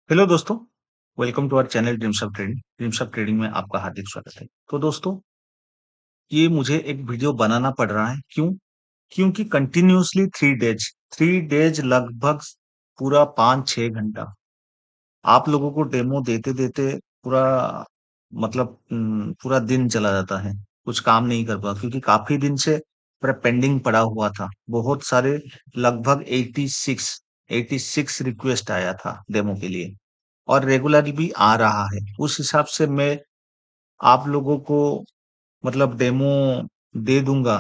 Hello दोस्तों, welcome to our channel dreams of trading. Dreams of trading में आपका हार्दिक स्वागत है। तो दोस्तों, ये मुझे एक वीडियो बनाना पड़ रहा है। क्यों? क्योंकि कंटिन्यूअसली 3 डेज लगभग पूरा 5-6 घंटा आप लोगों को डेमो देते देते पूरा मतलब पूरा दिन चला जाता है। कुछ काम नहीं कर पाता क्योंकि काफी दिन से पूरा पेंडिंग पड़ा हुआ था। बहुत सारे लगभग 86 रिक्वेस्ट आया था डेमो के लिए और रेगुलर भी आ रहा है। उस हिसाब से मैं आप लोगों को मतलब डेमो दे दूंगा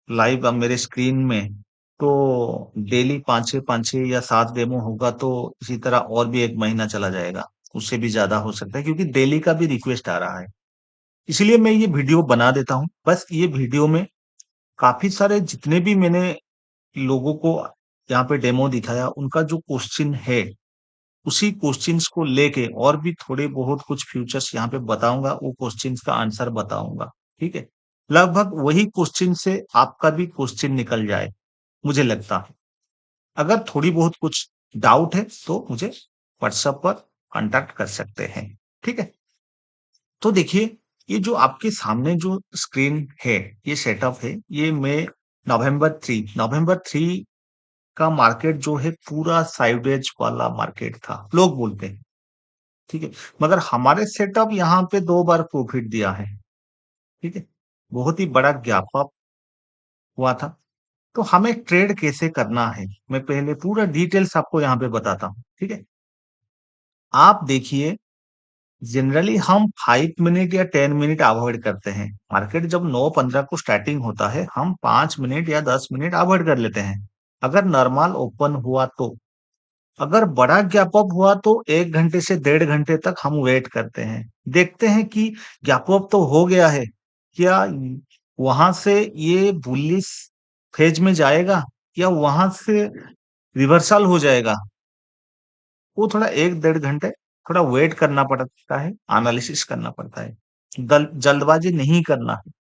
लाइव अब मेरे स्क्रीन में। तो डेली 5-6 या 7 डेमो होगा तो इसी तरह और भी 1 महीना चला जाएगा। उससे भी ज्यादा हो सकता है क्योंकि डेली का भी रिक्वेस्ट आ रहा है। इसलिए मैं ये वीडियो बना देता हूँ। बस ये वीडियो में काफी सारे जितने भी मैंने लोगों को यहाँ पे डेमो दिखाया उनका जो क्वेश्चन है उसी क्वेश्चंस को लेके और भी थोड़े बहुत कुछ फ्यूचर्स यहाँ पे बताऊंगा। वो क्वेश्चंस का आंसर बताऊंगा। ठीक है। लगभग वही क्वेश्चन से आपका भी क्वेश्चन निकल जाए मुझे लगता है। अगर थोड़ी बहुत कुछ डाउट है तो मुझे व्हाट्सएप पर कांटेक्ट कर सकते हैं। ठीक है। तो देखिए, ये जो आपके सामने जो स्क्रीन है, ये सेटअप है, ये मैं नवंबर 3 का मार्केट जो है पूरा साइडवेज वाला मार्केट था लोग बोलते हैं। ठीक है। मगर हमारे सेटअप यहाँ पे 2 बार प्रॉफिट दिया है। ठीक है। बहुत ही बड़ा गैप अप हुआ था। तो हमें ट्रेड कैसे करना है मैं पहले पूरा डिटेल्स आपको यहाँ पे बताता हूँ। ठीक है। आप देखिए, जनरली हम 5 मिनट या 10 मिनट अवॉइड करते हैं। मार्केट जब 9:15 को स्टार्टिंग होता है हम 5 मिनट या 10 मिनट अवॉइड कर लेते हैं। अगर नॉर्मल ओपन हुआ तो, अगर बड़ा गैप अप हुआ तो 1 घंटे से 1.5 घंटे तक हम वेट करते हैं। देखते हैं कि गैप अप तो हो गया है, क्या वहां से ये बुलिश फेज में जाएगा या वहां से रिवर्सल हो जाएगा। वो थोड़ा 1-1.5 घंटे थोड़ा वेट करना पड़ता है, एनालिसिस करना पड़ता है। जल्दबाजी नहीं करना है।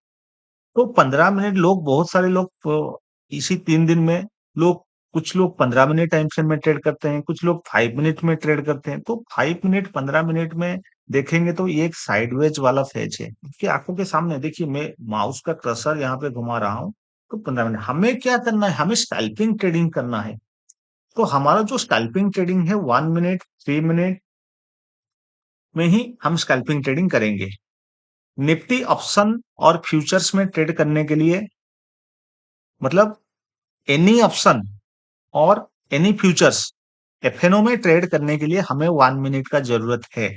तो 15 मिनट लोग, बहुत सारे लोग इसी 3 दिन में लोग, कुछ लोग 15 मिनट टाइम फ्रेम में ट्रेड करते हैं, कुछ लोग 5 मिनट में ट्रेड करते हैं। तो 5 मिनट 15 मिनट में देखेंगे तो ये एक साइडवेज वाला फेज है। आपकी आंखों के सामने देखिए, मैं माउस का कर्सर यहाँ पे घुमा रहा हूँ। तो 15 मिनट हमें क्या करना है, हमें स्कैल्पिंग ट्रेडिंग करना है। तो हमारा जो स्कैल्पिंग ट्रेडिंग है 1 मिनट 3 मिनट में ही हम स्कैल्पिंग ट्रेडिंग करेंगे। निफ्टी ऑप्शन और फ्यूचर्स में ट्रेड करने के लिए, मतलब एनी ऑप्शन और एनी फ्यूचर्स एफएनओ में ट्रेड करने के लिए हमें 1 मिनट का जरूरत है।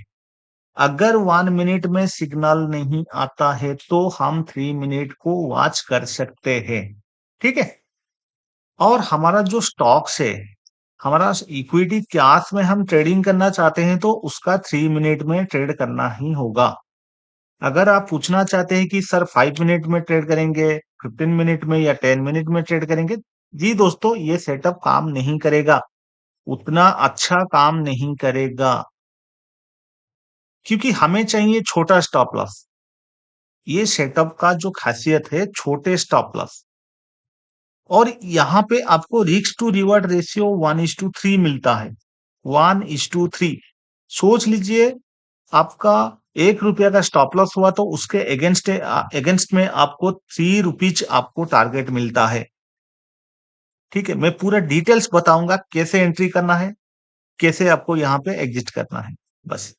अगर 1 मिनट में सिग्नल नहीं आता है तो हम 3 मिनट को वॉच कर सकते हैं। ठीक है। और हमारा जो स्टॉक्स है, हमारा इक्विटी क्लास में हम ट्रेडिंग करना चाहते हैं तो उसका 3 मिनट में ट्रेड करना ही होगा। अगर आप पूछना चाहते हैं कि सर 5 मिनट में ट्रेड करेंगे, 15 मिनट में या 10 मिनट में ट्रेड करेंगे, जी दोस्तों, ये सेटअप काम नहीं करेगा। उतना अच्छा काम नहीं करेगा क्योंकि हमें चाहिए छोटा स्टॉप लॉस। ये सेटअप का जो खासियत है, छोटे स्टॉप लॉस। और यहाँ पे आपको रिस्क टू रिवॉर्ड रेशियो 1:3 मिलता है। 1:3। सोच लीजिए, आपका 1 रुपया का स्टॉप लॉस हुआ तो उसके अगेंस्ट में आपको 3 रुपीज आपको टारगेट मिलता है। ठीक है। मैं पूरा डिटेल्स बताऊंगा कैसे एंट्री करना है, कैसे आपको यहाँ पे एग्जिट करना है। बस।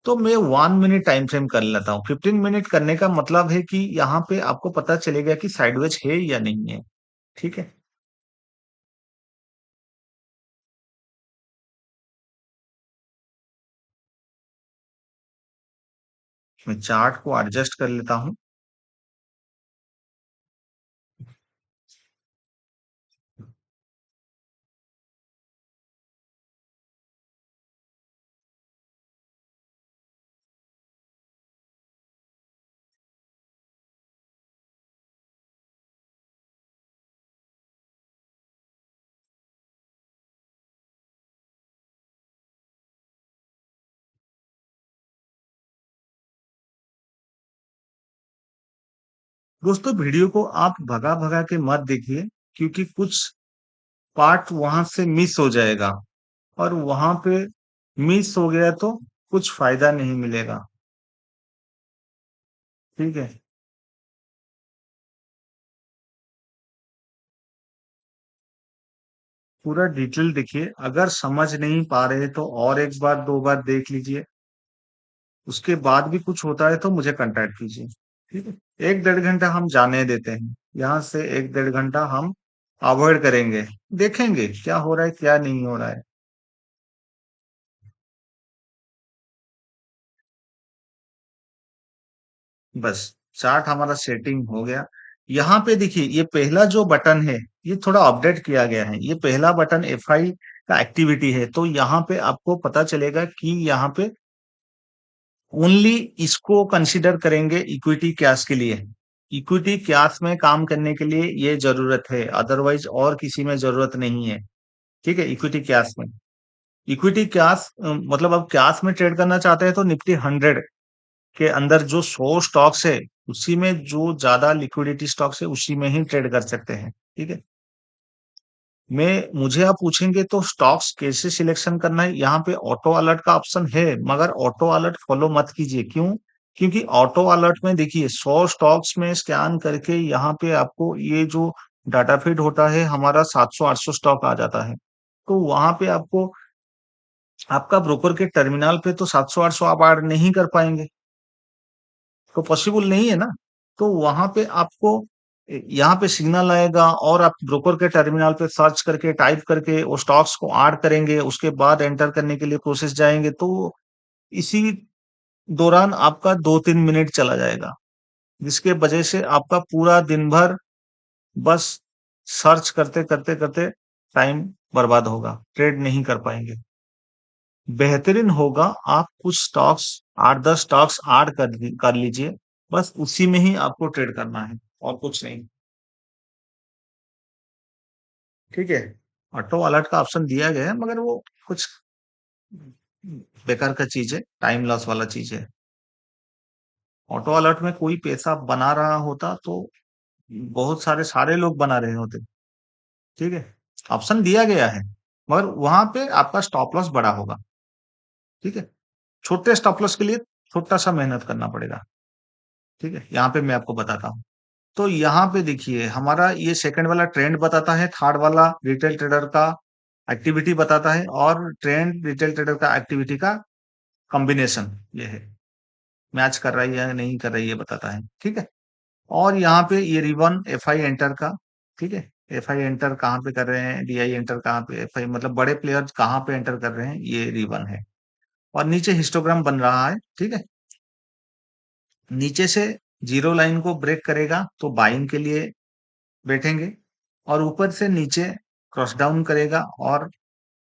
तो मैं 1 मिनट टाइम फ्रेम कर लेता हूँ। 15 मिनट करने का मतलब है कि यहाँ पे आपको पता चलेगा कि साइडवेज है या नहीं है। ठीक है। मैं चार्ट को एडजस्ट कर लेता हूँ। दोस्तों, वीडियो को आप भगा भगा के मत देखिए क्योंकि कुछ पार्ट वहां से मिस हो जाएगा। और वहां पे मिस हो गया तो कुछ फायदा नहीं मिलेगा। ठीक है। पूरा डिटेल देखिए, अगर समझ नहीं पा रहे तो और एक बार दो बार देख लीजिए। उसके बाद भी कुछ होता है तो मुझे कांटेक्ट कीजिए। ठीक है, एक डेढ़ घंटा हम जाने देते हैं, यहाँ से एक डेढ़ घंटा हम अवॉइड करेंगे, देखेंगे क्या हो रहा है क्या नहीं हो रहा है। बस चार्ट हमारा सेटिंग हो गया। यहाँ पे देखिए ये पहला जो बटन है, ये थोड़ा अपडेट किया गया है। ये पहला बटन एफआई का एक्टिविटी है, तो यहाँ पे आपको पता चलेगा कि यहाँ पे ओनली इसको कंसीडर करेंगे इक्विटी कैश के लिए। इक्विटी कैश में काम करने के लिए ये जरूरत है, अदरवाइज और किसी में जरूरत नहीं है। ठीक है, इक्विटी कैश में। इक्विटी कैश मतलब अब कैश में ट्रेड करना चाहते हैं तो निफ्टी 100 के अंदर जो 100 स्टॉक्स है, उसी में जो ज्यादा लिक्विडिटी स्टॉक्स है उसी में ही ट्रेड कर सकते हैं। ठीक है। मैं मुझे आप पूछेंगे तो स्टॉक्स कैसे सिलेक्शन करना है, यहाँ पे ऑटो अलर्ट का ऑप्शन है, मगर ऑटो अलर्ट फॉलो मत कीजिए। क्यों? क्योंकि ऑटो अलर्ट में देखिए 100 स्टॉक्स में स्कैन करके यहाँ पे आपको ये जो डाटा फीड होता है हमारा 700-800 स्टॉक आ जाता है। तो वहां पे आपको आपका ब्रोकर के टर्मिनल पे तो 700-800 आप ऐड नहीं कर पाएंगे, तो पॉसिबल नहीं है ना। तो वहां पे आपको यहाँ पे सिग्नल आएगा और आप ब्रोकर के टर्मिनल पे सर्च करके टाइप करके वो स्टॉक्स को ऐड करेंगे, उसके बाद एंटर करने के लिए प्रोसेस जाएंगे, तो इसी दौरान आपका 2-3 मिनट चला जाएगा, जिसके वजह से आपका पूरा दिन भर बस सर्च करते करते करते टाइम बर्बाद होगा, ट्रेड नहीं कर पाएंगे। बेहतरीन होगा आप कुछ स्टॉक्स 8-10 स्टॉक्स ऐड कर लीजिए, बस उसी में ही आपको ट्रेड करना है और कुछ नहीं। ठीक है। ऑटो अलर्ट का ऑप्शन दिया गया है, मगर वो कुछ बेकार का चीज है, टाइम लॉस वाला चीज है। ऑटो अलर्ट में कोई पैसा बना रहा होता तो बहुत सारे सारे लोग बना रहे होते। ठीक है। ऑप्शन दिया गया है, मगर वहां पे आपका स्टॉप लॉस बड़ा होगा। ठीक है। छोटे स्टॉप लॉस के लिए छोटा सा मेहनत करना पड़ेगा। ठीक है, यहाँ पे मैं आपको बताता हूँ। तो यहाँ पे देखिए हमारा ये सेकंड वाला ट्रेंड बताता है, थर्ड वाला रिटेल ट्रेडर का एक्टिविटी बताता है, और ट्रेंड रिटेल ट्रेडर का एक्टिविटी का कॉम्बिनेशन ये है, मैच कर रहा है या नहीं कर रहा है ये बताता है। ठीक है। और यहाँ पे ये रिवन एफ आई एंटर का। ठीक है। एफ आई एंटर कहाँ पे कर रहे हैं, डी आई एंटर कहाँ पे, एफ आई मतलब बड़े प्लेयर्स कहाँ पे एंटर कर रहे हैं, ये रिवन है। और नीचे हिस्टोग्राम बन रहा है। ठीक है। नीचे से जीरो लाइन को ब्रेक करेगा तो बाइंग के लिए बैठेंगे, और ऊपर से नीचे क्रॉस डाउन करेगा और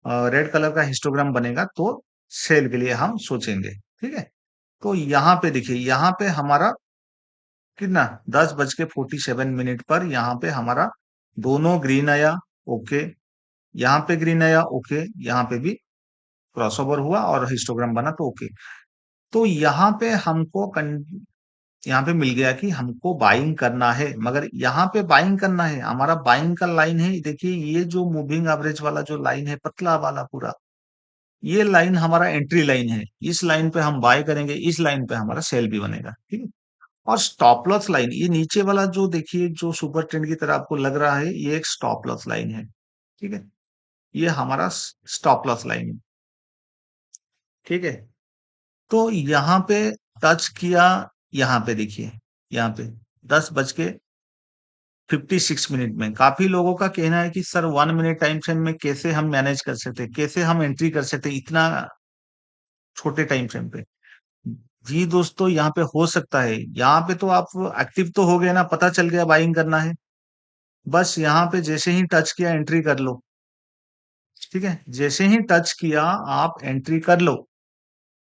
रेड कलर का हिस्टोग्राम बनेगा तो सेल के लिए हम सोचेंगे। ठीक है। तो यहाँ पे देखिए, यहाँ पे हमारा कितना 10:47 पर यहाँ पे हमारा दोनों ग्रीन आया। ओके। यहाँ पे ग्रीन आया। ओके। यहाँ पे भी क्रॉसओवर हुआ और हिस्टोग्राम बना तो ओके। तो यहाँ पे हमको यहाँ पे मिल गया कि हमको बाइंग करना है, मगर यहाँ पे बाइंग करना है, हमारा बाइंग का लाइन है। देखिए ये जो मूविंग एवरेज वाला जो लाइन है पतला वाला पूरा, ये लाइन हमारा एंट्री लाइन है। इस लाइन पे हम बाय करेंगे, इस लाइन पे हमारा सेल भी बनेगा। ठीक है। और स्टॉप लॉस लाइन, ये नीचे वाला जो देखिए जो सुपर ट्रेंड की तरह आपको लग रहा है, ये एक स्टॉप लॉस लाइन है। ठीक है। ये हमारा स्टॉप लॉस लाइन है। ठीक है। तो यहाँ पे टच किया, यहाँ पे देखिए, यहाँ पे 10:56 में काफी लोगों का कहना है कि सर 1 मिनट टाइम फ्रेम में कैसे हम मैनेज कर सकते हैं, कैसे हम एंट्री कर सकते हैं इतना छोटे टाइम फ्रेम पे। जी दोस्तों, यहाँ पे हो सकता है, यहाँ पे तो आप एक्टिव तो हो गए ना, पता चल गया बाइंग करना है, बस यहाँ पे जैसे ही टच किया एंट्री कर लो। ठीक है, जैसे ही टच किया आप एंट्री कर लो।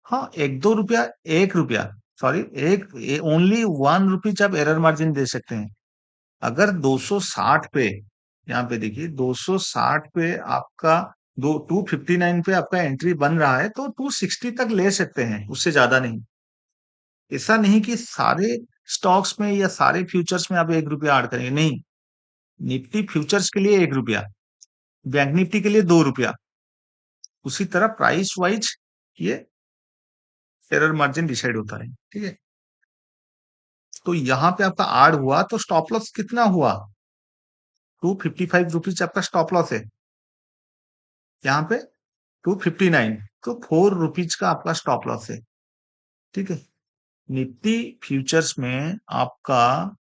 हाँ, 1-2 रुपया, 1 रुपया, सॉरी, एक ओनली 1 रुपीज आप एरर मार्जिन दे सकते हैं। अगर 260 पे, यहाँ पे देखिए 260 पे आपका दो 259 पे आपका एंट्री बन रहा है तो 260 तक ले सकते हैं, उससे ज्यादा नहीं। ऐसा नहीं कि सारे स्टॉक्स में या सारे फ्यूचर्स में आप 1 रुपया ऐड करेंगे, नहीं। निफ्टी फ्यूचर्स के लिए 1 रुपया, बैंक निफ्टी के लिए 2 रुपया, उसी तरह प्राइस वाइज ये एरर मार्जिन डिसाइड होता है। ठीक है, तो यहाँ पे आपका आड हुआ तो स्टॉप लॉस कितना हुआ? 255 रुपीज आपका स्टॉप लॉस है, यहाँ पे 259, तो 4 रुपीज का आपका स्टॉप लॉस है। ठीक है, निफ्टी फ्यूचर्स में आपका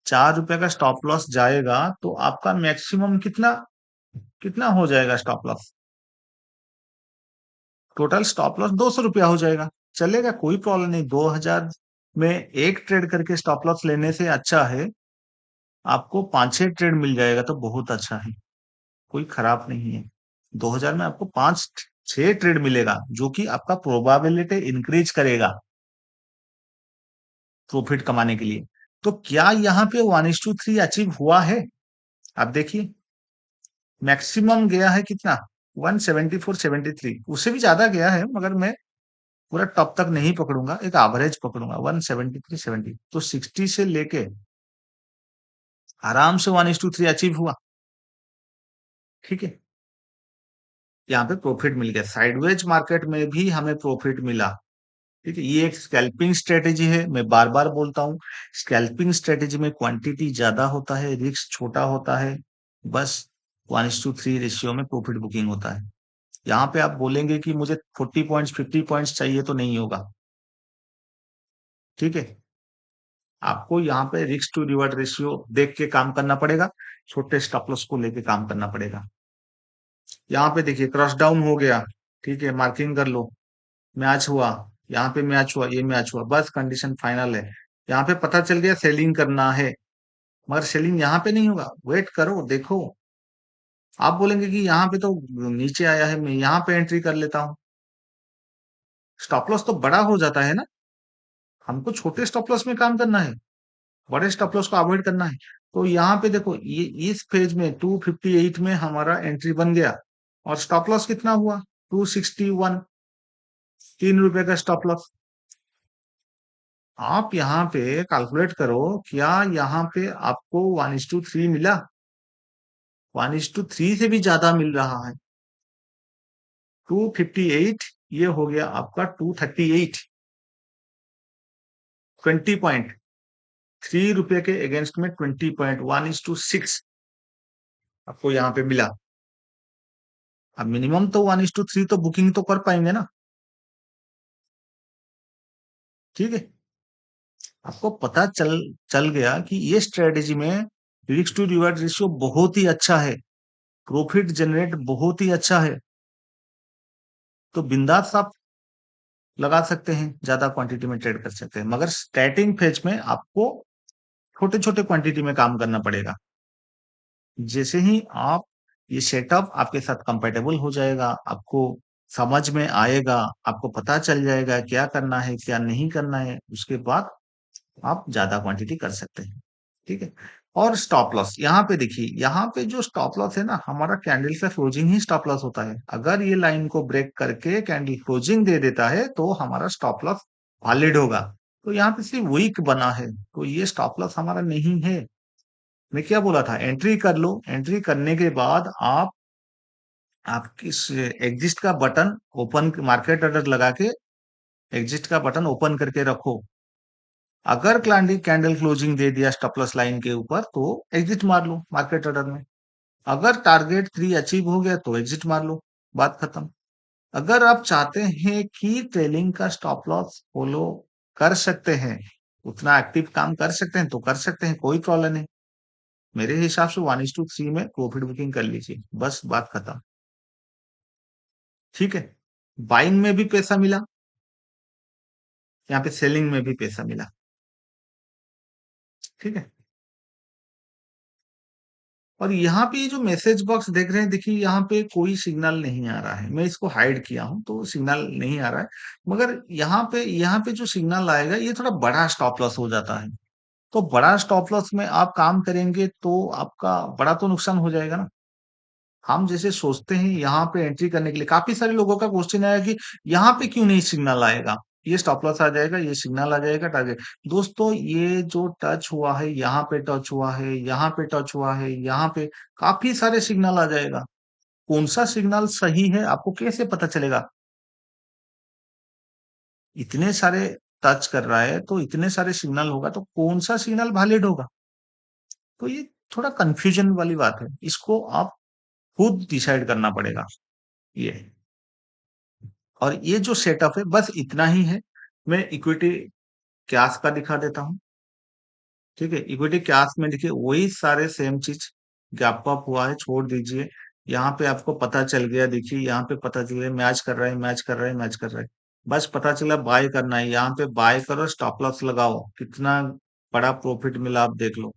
4 रुपए का स्टॉप लॉस जाएगा तो आपका मैक्सिमम कितना कितना हो जाएगा stop loss? Total stop loss 200 रुपया हो जाएगा। चलेगा, कोई प्रॉब्लम नहीं। 2000 में एक ट्रेड करके स्टॉप लॉस लेने से अच्छा है आपको 5-6 ट्रेड मिल जाएगा तो बहुत अच्छा है, कोई खराब नहीं है। 2000 में आपको 5-6 ट्रेड मिलेगा जो कि आपका प्रोबाबिलिटी इंक्रीज करेगा प्रॉफिट कमाने के लिए। तो क्या यहाँ पे 1:3 अचीव हुआ है? आप देखिए, मैक्सिमम गया है कितना? 174.73, उससे भी ज्यादा गया है मगर मैं पूरा टॉप तक नहीं पकड़ूंगा, एक एवरेज पकड़ूंगा 173.70। तो 60 से लेके आराम से 1:3 अचीव हुआ। ठीक है, यहाँ पे प्रॉफिट मिल गया, साइडवेज मार्केट में भी हमें प्रॉफिट मिला। ठीक है, ये एक स्कैल्पिंग स्ट्रेटेजी है, मैं बार बार बोलता हूँ। स्कैल्पिंग स्ट्रेटेजी में क्वांटिटी ज्यादा होता है, रिस्क छोटा होता है, बस 1:3 रेशियो में प्रॉफिट बुकिंग होता है। यहाँ पे आप बोलेंगे कि मुझे 40 पॉइंट्स 50 पॉइंट्स चाहिए तो नहीं होगा। ठीक है, आपको यहाँ पे रिस्क टू रिवॉर्ड रेशियो देख के काम करना पड़ेगा, छोटे स्टॉप लॉस को लेके काम करना पड़ेगा। यहाँ पे देखिए क्रॉस डाउन हो गया, ठीक है, मार्किंग कर लो, मैच हुआ, यहाँ पे मैच हुआ, ये मैच हुआ, बस कंडीशन फाइनल है। यहाँ पे पता चल गया सेलिंग करना है, मगर सेलिंग यहाँ पे नहीं होगा, वेट करो देखो। आप बोलेंगे कि यहाँ पे तो नीचे आया है, मैं यहाँ पे एंट्री कर लेता हूँ, स्टॉप लॉस तो बड़ा हो जाता है ना। हमको छोटे स्टॉप लॉस में काम करना है, बड़े स्टॉप लॉस को अवॉइड करना है। तो यहाँ पे देखो, ये इस पेज में 258 में हमारा एंट्री बन गया, और स्टॉप लॉस कितना हुआ? 261, 3 रुपए का स्टॉप लॉस। आप यहाँ पे कैलकुलेट करो, क्या यहाँ पे आपको 1:3 मिला? 1:3 से भी ज्यादा मिल रहा है। 258, ये हो गया आपका 238, 20 पॉइंट, 3 रुपए के अगेंस्ट में 20 पॉइंट, 1:6 आपको यहाँ पे मिला। अब मिनिमम तो 1:3 तो बुकिंग तो कर पाएंगे ना। ठीक है, आपको पता चल चल गया कि ये स्ट्रेटेजी में रिस्क टू रिवार्ड रेशियो बहुत ही अच्छा है, प्रॉफिट जनरेट बहुत ही अच्छा है, तो बिंदास आप लगा सकते हैं, ज्यादा क्वांटिटी में ट्रेड कर सकते हैं, मगर स्टार्टिंग फेज में आपको छोटे छोटे क्वांटिटी में काम करना पड़ेगा। जैसे ही आप ये सेटअप आपके साथ कंपेटेबल हो जाएगा, आपको समझ में आएगा, आपको पता चल जाएगा क्या करना है क्या नहीं करना है, उसके बाद आप ज्यादा क्वांटिटी कर सकते हैं। ठीक है, और स्टॉप लॉस यहाँ पे देखिए, यहाँ पे जो स्टॉप लॉस है ना, हमारा कैंडल का क्लोजिंग ही स्टॉप लॉस होता है। अगर ये लाइन को ब्रेक करके कैंडल क्लोजिंग दे देता है तो हमारा स्टॉप लॉस वैलिड होगा। तो यहाँ पे सिर्फ वीक बना है, तो ये स्टॉप लॉस हमारा नहीं है। मैं क्या बोला था, एंट्री कर लो, एंट्री करने के बाद आप किस एग्जिस्ट का बटन ओपन, मार्केट ऑर्डर लगा के एग्जिस्ट का बटन ओपन करके रखो। अगर कैंडल क्लोजिंग दे दिया स्टॉप लॉस लाइन के ऊपर तो एग्जिट मार लो मार्केट ऑर्डर में। अगर टारगेट 3 अचीव हो गया तो एग्जिट मार लो, बात खत्म। अगर आप चाहते हैं कि ट्रेलिंग का स्टॉप लॉस फॉलो कर सकते हैं, उतना एक्टिव काम कर सकते हैं तो कर सकते हैं, कोई प्रॉब्लम नहीं। मेरे हिसाब से 1:3 में प्रॉफिट बुकिंग कर लीजिए, बस बात खत्म। ठीक है, बाइंग में भी पैसा मिला, यहाँ पे सेलिंग में भी पैसा मिला। ठीक है, और यहाँ पे ये जो मैसेज बॉक्स देख रहे हैं, देखिए यहाँ पे कोई सिग्नल नहीं आ रहा है, मैं इसको हाइड किया हूं तो सिग्नल नहीं आ रहा है। मगर यहाँ पे जो सिग्नल आएगा ये थोड़ा बड़ा स्टॉप लॉस हो जाता है। तो बड़ा स्टॉप लॉस में आप काम करेंगे तो आपका बड़ा तो नुकसान हो जाएगा ना। हम जैसे सोचते हैं यहाँ पे एंट्री करने के लिए, काफी सारे लोगों का क्वेश्चन आया कि यहाँ पे क्यों नहीं सिग्नल आएगा, ये स्टॉप लॉस आ जाएगा, ये सिग्नल आ जाएगा, टारगेट। दोस्तों, ये जो टच हुआ है, यहाँ पे टच हुआ है, यहाँ पे टच हुआ है, यहाँ पे काफी सारे सिग्नल आ जाएगा। कौन सा सिग्नल सही है आपको कैसे पता चलेगा? इतने सारे टच कर रहा है तो इतने सारे सिग्नल होगा तो कौन सा सिग्नल वैलिड होगा? तो ये थोड़ा कंफ्यूजन वाली बात है, इसको आप खुद डिसाइड करना पड़ेगा। ये और ये जो सेटअप है बस इतना ही है। मैं इक्विटी क्लास का दिखा देता हूँ। ठीक है, इक्विटी क्लास में देखिए वही सारे सेम चीज गैप अप हुआ है, छोड़ दीजिए। यहाँ पे आपको पता चल गया, देखिए यहाँ पे पता चल गया मैच कर रहा है, मैच कर रहा है, मैच कर रहा है। बस पता चला बाय करना है, यहाँ पे बाय करो, स्टॉप लॉस लगाओ, कितना बड़ा प्रॉफिट मिला आप देख लो।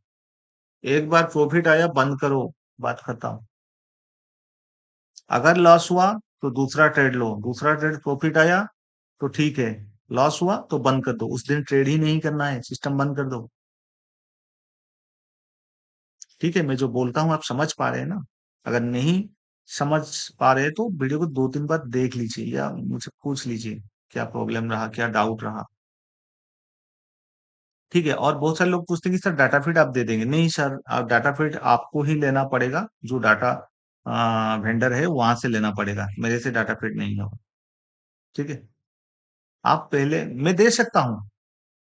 एक बार प्रॉफिट आया बंद करो, बात खत्म। अगर लॉस हुआ तो दूसरा ट्रेड लो, दूसरा ट्रेड प्रॉफिट आया तो ठीक है, लॉस हुआ तो बंद कर दो, उस दिन ट्रेड ही नहीं करना है, सिस्टम बंद कर दो। ठीक है, मैं जो बोलता हूँ आप समझ पा रहे हैं ना? अगर नहीं समझ पा रहे तो वीडियो को 2-3 बार देख लीजिए या मुझे पूछ लीजिए क्या प्रॉब्लम रहा, क्या डाउट रहा। ठीक है, और बहुत सारे लोग पूछते हैं कि सर डाटा फीड आप दे देंगे। नहीं सर, आप डाटा फीड आपको ही लेना पड़ेगा, जो डाटा वेंडर है वहां से लेना पड़ेगा, मेरे से डाटा फीड नहीं होगा। ठीक है, आप पहले, मैं दे सकता हूँ,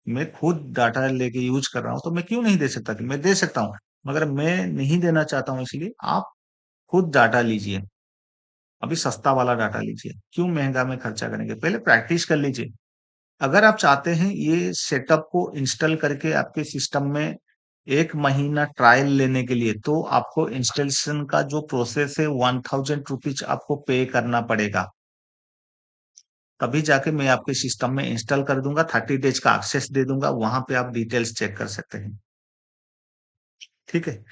मैं खुद डाटा लेके यूज कर रहा हूँ तो मैं क्यों नहीं दे सकता, कि मैं दे सकता हूँ, मगर मैं नहीं देना चाहता हूँ, इसलिए आप खुद डाटा लीजिए। अभी सस्ता वाला डाटा लीजिए, क्यों महंगा में खर्चा करेंगे, पहले प्रैक्टिस कर लीजिए। अगर आप चाहते हैं ये सेटअप को इंस्टॉल करके आपके सिस्टम में 1 महीना ट्रायल लेने के लिए, तो आपको इंस्टॉलेशन का जो प्रोसेस है 1000 रुपीज आपको पे करना पड़ेगा। तभी जाके मैं आपके सिस्टम में इंस्टॉल कर दूंगा, 30 डेज का एक्सेस दे दूंगा, वहां पे आप डिटेल्स चेक कर सकते हैं। ठीक है,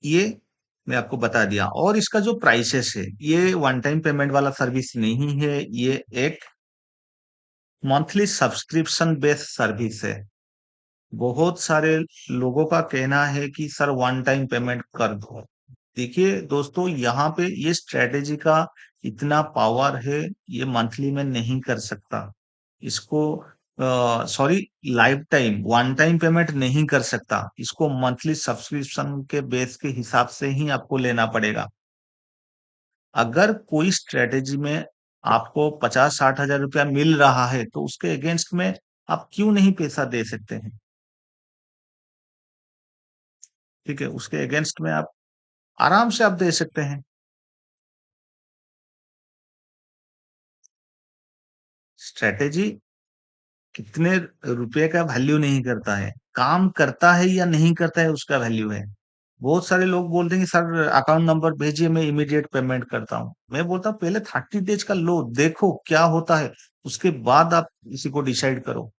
ये मैं आपको बता दिया। और इसका जो प्राइसेस है, ये वन टाइम पेमेंट वाला सर्विस नहीं है, ये एक मंथली सब्सक्रिप्शन बेस्ड सर्विस है। बहुत सारे लोगों का कहना है कि सर वन टाइम पेमेंट कर दो। देखिए दोस्तों, यहाँ पे ये स्ट्रेटेजी का इतना पावर है, ये मंथली में नहीं कर सकता इसको। Sorry, life time one time payment नहीं कर सकता इसको, मंथली सब्सक्रिप्शन के बेस के हिसाब से ही आपको लेना पड़ेगा। अगर कोई स्ट्रेटेजी में आपको 50-60 हजार रुपया मिल रहा है तो उसके अगेंस्ट में आप क्यों नहीं पैसा दे सकते हैं? ठीक है, उसके अगेंस्ट में आप आराम से आप दे सकते हैं। स्ट्रेटेजी कितने रुपए का वैल्यू नहीं करता है, काम करता है या नहीं करता है उसका वैल्यू है। बहुत सारे लोग बोलते हैं कि सर अकाउंट नंबर भेजिए, मैं इमीडिएट पेमेंट करता हूँ। मैं बोलता हूँ पहले 30 डेज का लो, देखो क्या होता है, उसके बाद आप इसी को डिसाइड करो।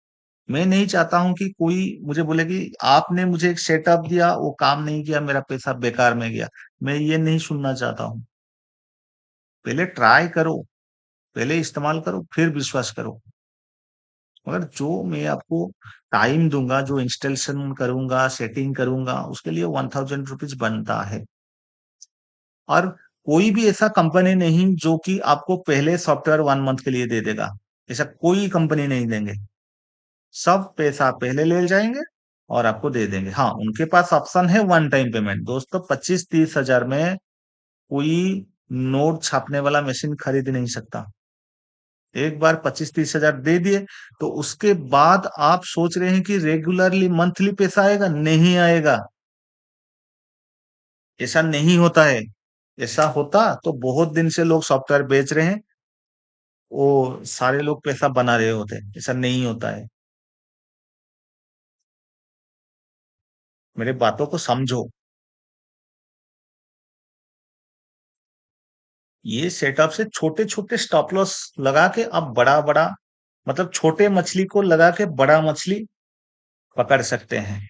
मैं नहीं चाहता हूं कि कोई मुझे बोले कि आपने मुझे एक सेटअप दिया, वो काम नहीं किया, मेरा पैसा बेकार में गया। मैं ये नहीं सुनना चाहता हूँ। पहले ट्राई करो, पहले इस्तेमाल करो, फिर विश्वास करो। मगर जो मैं आपको टाइम दूंगा, जो इंस्टॉलेशन करूंगा, सेटिंग करूंगा, उसके लिए 1000 रुपीज बनता है। और कोई भी ऐसा कंपनी नहीं जो कि आपको पहले सॉफ्टवेयर 1 मंथ के लिए दे देगा, ऐसा कोई कंपनी नहीं देंगे। सब पैसा पहले ले जाएंगे और आपको दे देंगे। हाँ, उनके पास ऑप्शन है वन टाइम पेमेंट। दोस्तों, 25-30 हजार में कोई नोट छापने वाला मशीन खरीद नहीं सकता। एक बार 25-30 हजार दे दिए तो उसके बाद आप सोच रहे हैं कि रेगुलरली मंथली पैसा आएगा, नहीं आएगा। ऐसा नहीं होता है। ऐसा होता तो बहुत दिन से लोग सॉफ्टवेयर बेच रहे हैं, वो सारे लोग पैसा बना रहे होते हैं। ऐसा नहीं होता है। मेरे बातों को समझो। ये सेटअप से छोटे छोटे स्टॉप लॉस लगा के आप बड़ा बड़ा, मतलब छोटे मछली को लगा के बड़ा मछली पकड़ सकते हैं।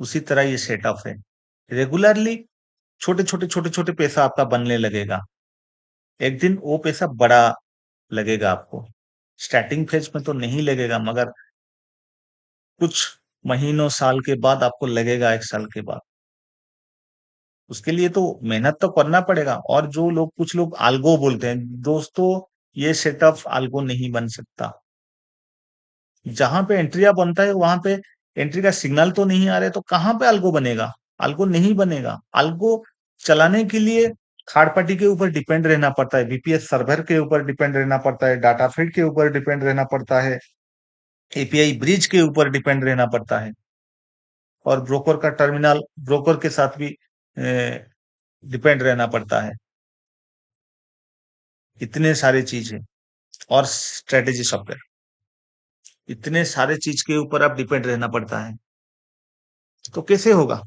उसी तरह ये सेटअप है। रेगुलरली छोटे छोटे छोटे छोटे पैसा आपका बनने लगेगा। एक दिन वो पैसा बड़ा लगेगा आपको। स्टार्टिंग फेज में तो नहीं लगेगा, मगर कुछ महीनों साल के बाद आपको लगेगा, 1 साल के बाद। उसके लिए तो मेहनत तो करना पड़ेगा। और जो लोग, कुछ लोग आल्गो बोलते हैं, दोस्तों ये सेटअप आल्गो नहीं बन सकता। जहां पे एंट्रिया बनता है वहां पे एंट्री का सिग्नल तो नहीं आ रहे, तो कहां पे अल्गो बनेगा? अल्गो नहीं बनेगा। अल्गो चलाने के लिए थर्ड पार्टी के ऊपर डिपेंड रहना पड़ता है, वीपीएस सर्वर के ऊपर डिपेंड रहना पड़ता है, डाटा फीड के ऊपर डिपेंड रहना पड़ता है, एपीआई ब्रिज के ऊपर डिपेंड रहना पड़ता है, और ब्रोकर का टर्मिनल ब्रोकर के साथ भी डिपेंड रहना पड़ता है। इतने सारे चीज है। और स्ट्रेटेजी सॉफ्टवेयर, इतने सारे चीज के ऊपर आप डिपेंड रहना पड़ता है, तो कैसे होगा?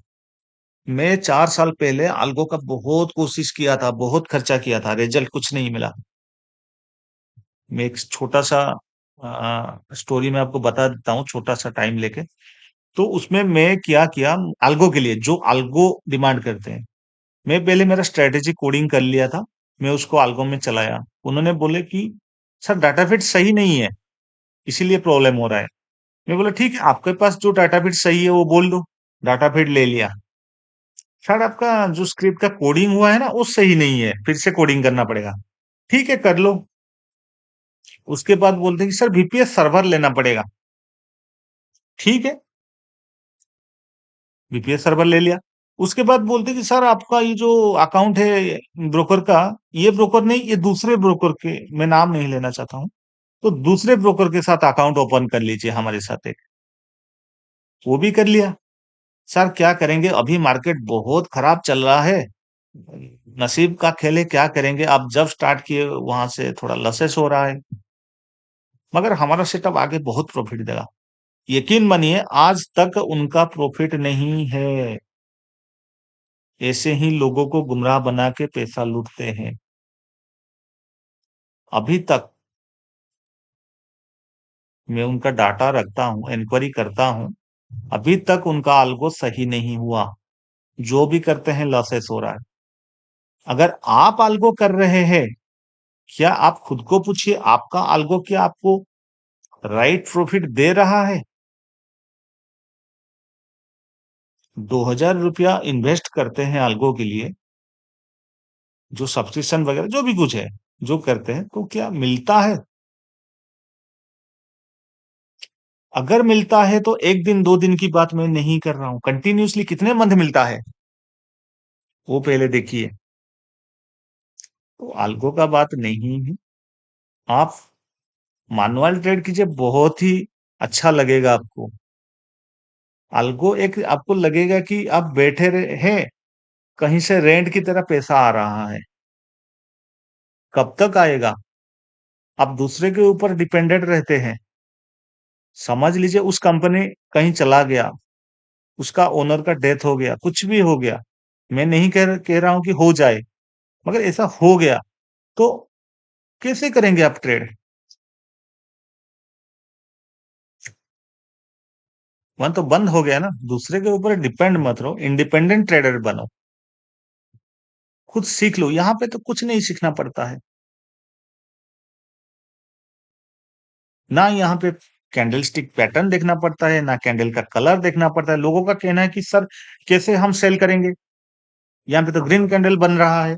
मैं 4 साल पहले अल्गो का बहुत कोशिश किया था, बहुत खर्चा किया था, रिजल्ट कुछ नहीं मिला। मैं एक छोटा सा स्टोरी में आपको बता देता हूँ, छोटा सा टाइम लेके। तो उसमें मैं क्या किया, अल्गो के लिए जो अल्गो डिमांड करते हैं, मैं पहले मेरा स्ट्रेटेजी कोडिंग कर लिया था, मैं उसको अल्गो में चलाया। उन्होंने बोले कि सर डाटा फिट सही नहीं है, इसीलिए प्रॉब्लम हो रहा है। मैं बोला ठीक है, आपके पास जो डाटा फिट सही है वो बोल दो। डाटा फिट ले लिया। सर आपका जो स्क्रिप्ट का कोडिंग हुआ है ना वो सही नहीं है, फिर से कोडिंग करना पड़ेगा। ठीक है, कर लो। उसके बाद बोलते हैं कि सर वीपीएस सर्वर लेना पड़ेगा। ठीक है, वीपीएस सर्वर ले लिया। उसके बाद बोलते हैं कि सर आपका ये जो अकाउंट है ब्रोकर का, ये ब्रोकर नहीं, ये दूसरे ब्रोकर के, मैं नाम नहीं लेना चाहता हूँ, तो दूसरे ब्रोकर के साथ अकाउंट ओपन कर लीजिए हमारे साथ एक। वो भी कर लिया। सर क्या करेंगे, अभी मार्केट बहुत खराब चल रहा है, नसीब का खेल है, क्या करेंगे। आप जब स्टार्ट किए वहां से थोड़ा लसेस हो रहा है, मगर हमारा सेटअप आगे बहुत प्रॉफिट देगा। यकीन मानिए आज तक उनका प्रॉफिट नहीं है। ऐसे ही लोगों को गुमराह बना के पैसा लूटते हैं। अभी तक मैं उनका डाटा रखता हूँ, इंक्वायरी करता हूँ, अभी तक उनका अल्गो सही नहीं हुआ। जो भी करते हैं लॉसेस हो रहा है। अगर आप अल्गो कर रहे हैं, क्या आप खुद को पूछिए, आपका अल्गो क्या आपको राइट प्रॉफिट दे रहा है? 2,000 रुपया इन्वेस्ट करते हैं अल्गो के लिए, जो सब्सक्रिप्शन वगैरह जो भी कुछ है, जो करते हैं, तो क्या मिलता है? अगर मिलता है तो एक दिन 2 दिन की बात मैं नहीं कर रहा हूं, कंटिन्यूसली कितने मंथ मिलता है वो पहले देखिए। तो अल्गो का बात नहीं है। आप मैनुअल ट्रेड कीजिए, बहुत ही अच्छा लगेगा आपको। अल्गो एक आपको लगेगा कि आप बैठे हैं कहीं से, रेंट की तरह पैसा आ रहा है। कब तक आएगा? आप दूसरे के ऊपर डिपेंडेंट रहते हैं। समझ लीजिए उस कंपनी कहीं चला गया, उसका ओनर का डेथ हो गया, कुछ भी हो गया, मैं नहीं कह रहा हूं कि हो जाए, मगर ऐसा हो गया, तो कैसे करेंगे आप ट्रेड? वहां तो बंद हो गया ना। दूसरे के ऊपर डिपेंड मत रहो, इंडिपेंडेंट ट्रेडर बनो, खुद सीख लो। यहाँ पे तो कुछ नहीं सीखना पड़ता है ना, यहाँ पे कैंडल स्टिक पैटर्न देखना पड़ता है ना, कैंडल का कलर देखना पड़ता है। लोगों का कहना है कि सर कैसे हम सेल करेंगे, यहाँ पे तो ग्रीन कैंडल बन रहा है,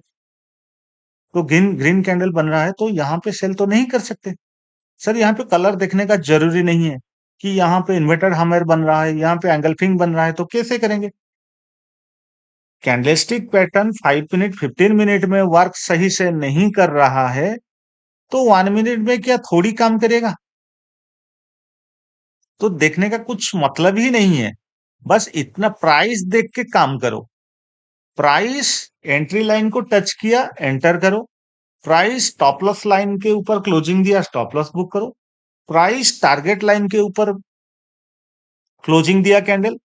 तो ग्रीन ग्रीन कैंडल बन रहा है तो यहाँ पे सेल तो नहीं कर सकते। सर यहाँ पे कलर देखने का जरूरी नहीं है कि यहाँ पे इन्वर्टेड हमर बन रहा है, यहाँ पे एंगल्फिंग बन रहा है, तो कैसे करेंगे? कैंडलस्टिक पैटर्न 5 मिनट 15 मिनट में वर्क सही से नहीं कर रहा है, तो 1 मिनट में क्या थोड़ी काम करेगा? तो देखने का कुछ मतलब ही नहीं है। बस इतना प्राइस देख के काम करो। प्राइस एंट्री लाइन को टच किया, एंटर करो। प्राइस स्टॉप लॉस लाइन के ऊपर क्लोजिंग दिया, स्टॉप लॉस बुक करो। प्राइस टारगेट लाइन के ऊपर क्लोजिंग दिया कैंडल,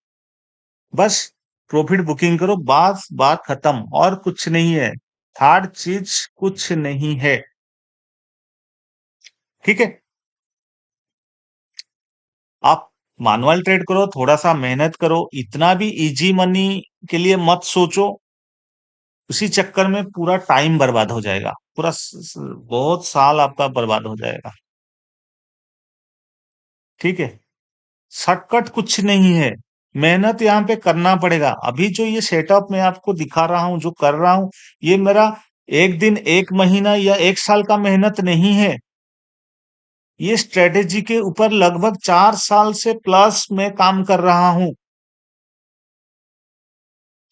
बस प्रॉफिट बुकिंग करो, बस बात खत्म, और कुछ नहीं है। थर्ड चीज कुछ नहीं है। ठीक है, आप मैनुअल ट्रेड करो, थोड़ा सा मेहनत करो, इतना भी इजी मनी के लिए मत सोचो। उसी चक्कर में पूरा टाइम बर्बाद हो जाएगा, पूरा बहुत साल आपका बर्बाद हो जाएगा। ठीक है, शॉर्टकट कुछ नहीं है, मेहनत यहाँ पे करना पड़ेगा। अभी जो ये सेटअप मैं आपको दिखा रहा हूँ, जो कर रहा हूँ, ये मेरा एक दिन, एक महीना या एक साल का मेहनत नहीं है। ये स्ट्रेटेजी के ऊपर लगभग 4 साल से प्लस मैं काम कर रहा हूँ।